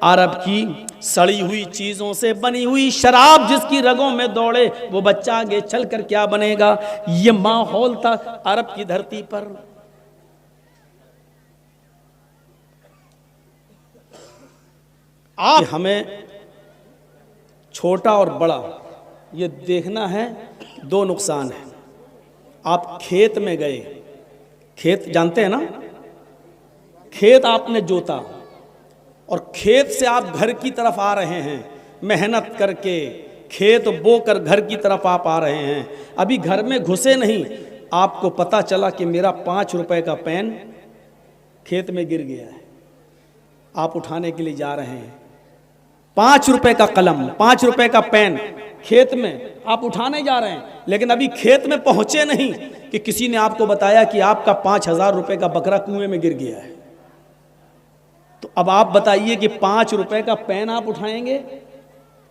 अरब की सड़ी हुई चीजों से बनी हुई शराब जिसकी रगों में दौड़े, वो बच्चा आगे चलकर क्या बनेगा। ये माहौल था अरब की धरती पर। आप हमें छोटा और बड़ा ये देखना है, दो नुकसान है। आप खेत में गए, खेत जानते हैं ना, खेत आपने जोता और खेत से आप घर की तरफ आ रहे हैं, मेहनत करके खेत बोकर घर की तरफ आप आ रहे हैं। अभी घर में घुसे नहीं, आपको पता चला कि मेरा 5 रुपए का पेन खेत में गिर गया है। आप उठाने के लिए जा रहे हैं, 5 रुपए का कलम, 5 रुपए का पेन खेत में आप उठाने जा रहे हैं, लेकिन अभी खेत में पहुंचे नहीं कि किसी ने आपको बताया कि आपका 5,000 रुपए का बकरा कुएं में गिर गया है। तो अब आप बताइए कि 5 रुपए का पेन आप उठाएंगे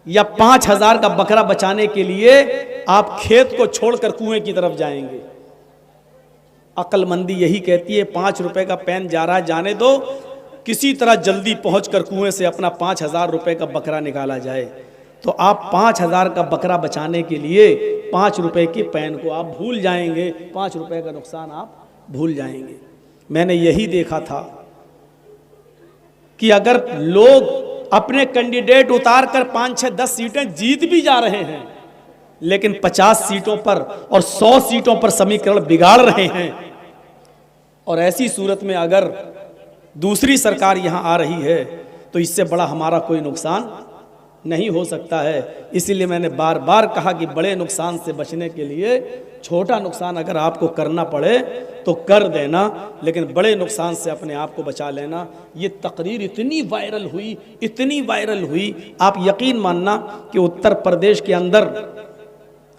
या 5,000 का बकरा बचाने के लिए आप खेत को छोड़कर कुएं की तरफ जाएंगे। अक्लमंदी यही कहती है 5 रुपए का पेन जा रहा है, जाने दो, किसी तरह जल्दी पहुंचकर कुएं से अपना 5,000 रुपए का बकरा निकाला जाए। तो आप 5,000 का बकरा बचाने के लिए 5 रुपए के पेन को आप भूल जाएंगे, 5 रुपए का नुकसान आप भूल जाएंगे। मैंने यही देखा था कि अगर लोग अपने कैंडिडेट उतार कर 5, 6, 10 सीटें जीत भी जा रहे हैं, लेकिन 50 सीटों पर और 100 सीटों पर समीकरण बिगाड़ रहे हैं, और ऐसी सूरत में अगर दूसरी सरकार यहां आ रही है तो इससे बड़ा हमारा कोई नुकसान नहीं हो सकता है। इसीलिए मैंने बार बार कहा कि बड़े नुकसान से बचने के लिए छोटा नुकसान अगर आपको करना पड़े तो कर देना, लेकिन बड़े नुकसान से अपने आप को बचा लेना। ये तकरीर इतनी वायरल हुई, इतनी वायरल हुई, आप यकीन मानना कि उत्तर प्रदेश के अंदर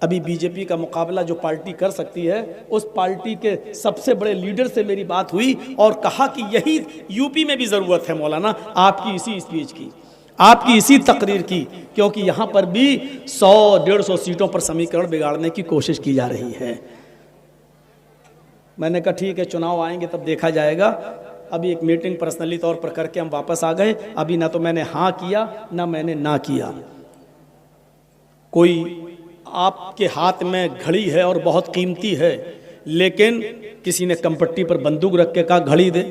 अभी बीजेपी का मुकाबला जो पार्टी कर सकती है, उस पार्टी के सबसे बड़े लीडर से मेरी बात हुई और कहा कि यही यूपी में भी ज़रूरत है मौलाना आपकी इसी स्पीच की, आपकी इसी तकरीर की, क्योंकि यहाँ पर भी 100-150 सीटों पर समीकरण बिगाड़ने की कोशिश की जा रही है। मैंने कहा ठीक है, चुनाव आएंगे तब देखा जाएगा। अभी एक मीटिंग पर्सनली तौर पर करके हम वापस आ गए। अभी ना तो मैंने हाँ किया ना मैंने ना किया। कोई आपके हाथ में घड़ी है और बहुत कीमती है, लेकिन किसी ने कंपट्टी पर बंदूक रख के कहा घड़ी दे,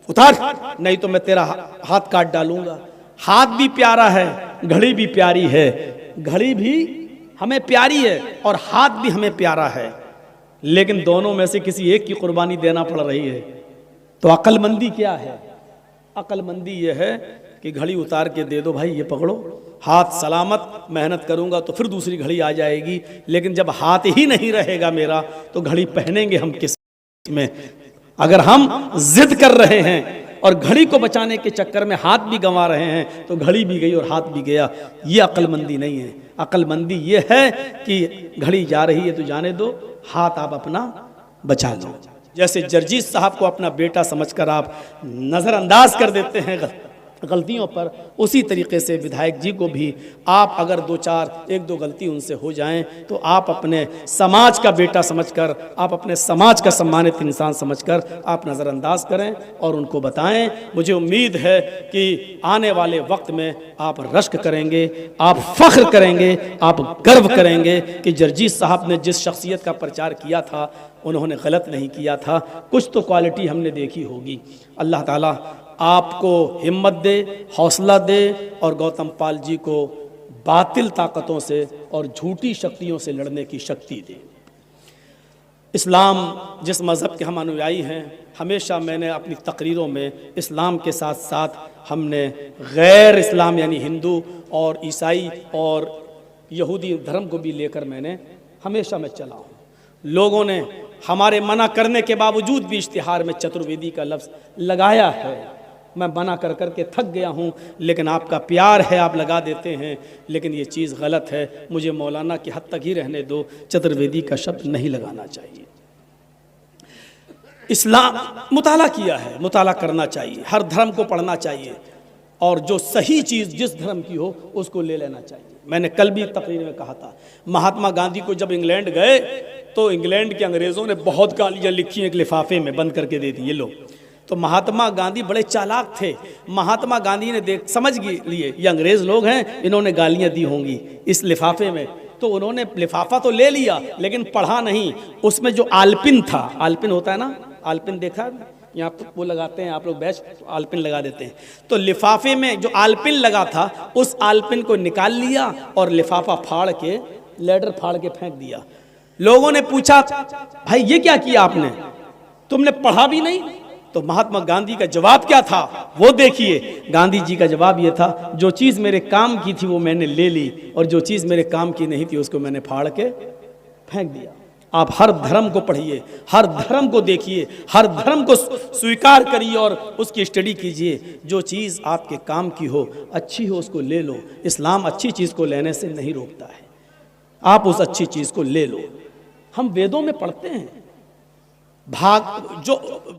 उतार नहीं तो मैं तेरा हाथ काट डालूंगा। हाथ भी प्यारा है, घड़ी भी प्यारी है, घड़ी भी हमें प्यारी है और हाथ भी हमें प्यारा है, लेकिन दोनों में से किसी एक की कुर्बानी देना पड़ रही है। तो अक्लमंदी क्या है? अक्लमंदी यह है कि घड़ी उतार के दे दो भाई, ये पकड़ो, हाथ सलामत, मेहनत करूंगा तो फिर दूसरी घड़ी आ जाएगी। लेकिन जब हाथ ही नहीं रहेगा मेरा तो घड़ी पहनेंगे हम किस में? अगर हम जिद कर रहे हैं और घड़ी को बचाने के चक्कर में हाथ भी गंवा रहे हैं तो घड़ी भी गई और हाथ भी गया। ये अक्लमंदी नहीं है। अक्लमंदी ये है कि घड़ी जा रही है तो जाने दो, हाथ आप अपना बचा लो। जैसे जर्जीस साहब को अपना बेटा समझकर आप नज़रअंदाज कर देते हैं, गलतियों पर, उसी तरीके से विधायक जी को भी आप अगर एक दो गलती उनसे हो जाएं तो आप अपने समाज का बेटा समझकर, आप अपने समाज का सम्मानित इंसान समझकर आप नज़रअंदाज करें और उनको बताएं। मुझे उम्मीद है कि आने वाले वक्त में आप रश्क करेंगे, आप फ़ख्र करेंगे, आप गर्व करेंगे कि जरजीत साहब ने जिस शख्सियत का प्रचार किया था उन्होंने गलत नहीं किया था, कुछ तो क्वालिटी हमने देखी होगी। अल्लाह ताला आपको हिम्मत दे, हौसला दे और गौतम पाल जी को बातिल ताकतों से और झूठी शक्तियों से लड़ने की शक्ति दे। इस्लाम जिस मज़हब के हम अनुयायी हैं, हमेशा मैंने अपनी तकरीरों में इस्लाम के साथ साथ हमने गैर इस्लाम यानी हिंदू और ईसाई और यहूदी धर्म को भी लेकर मैंने हमेशा मैं चला हूँ। लोगों ने हमारे मना करने के बावजूद भी इश्तिहार में चतुर्वेदी का लफ्ज़ लगाया है। मैं मना कर कर के थक गया हूँ, लेकिन आपका प्यार है, आप लगा देते हैं, लेकिन ये चीज़ गलत है। मुझे मौलाना की हद तक ही रहने दो, चतुर्वेदी का शब्द नहीं लगाना चाहिए। इस्लाम मुताला किया है, मुताला करना चाहिए, हर धर्म को पढ़ना चाहिए और जो सही चीज़ जिस धर्म की हो उसको ले लेना चाहिए। मैंने कल भी तकरीर में कहा था, महात्मा गांधी को जब इंग्लैंड गए तो इंग्लैंड के अंग्रेज़ों ने बहुत गालियाँ लिखी एक लिफाफे में बंद करके दे दी, ये लो। तो महात्मा गांधी बड़े चालाक थे, महात्मा गांधी ने समझ लिए ये अंग्रेज़ लोग हैं, इन्होंने गालियाँ दी होंगी इस लिफाफे में, तो उन्होंने लिफाफा तो ले लिया लेकिन पढ़ा नहीं। उसमें जो आलपिन था, आलपिन होता है ना, आलपिन देखा यहाँ वो लगाते हैं आप लोग, बैच आलपिन लगा देते हैं, तो लिफाफे में जो आलपिन लगा था उस आलपिन को निकाल लिया और लिफाफा फाड़ के, लेटर फाड़ के फेंक दिया। लोगों ने पूछा भाई ये क्या किया आपने, तुमने पढ़ा भी नहीं? तो महात्मा गांधी का जवाब क्या था वो देखिए। गांधी जी का जवाब ये था, जो चीज़ मेरे काम की थी वो मैंने ले ली और जो चीज़ मेरे काम की नहीं थी उसको मैंने फाड़ के फेंक दिया। आप हर धर्म को पढ़िए, हर धर्म को देखिए, हर धर्म को स्वीकार करिए और उसकी स्टडी कीजिए। जो चीज़ आपके काम की हो, अच्छी हो, उसको ले लो। इस्लाम अच्छी चीज़ को लेने से नहीं रोकता है, आप उस अच्छी चीज़ को ले लो। हम वेदों में पढ़ते हैं, भाग जो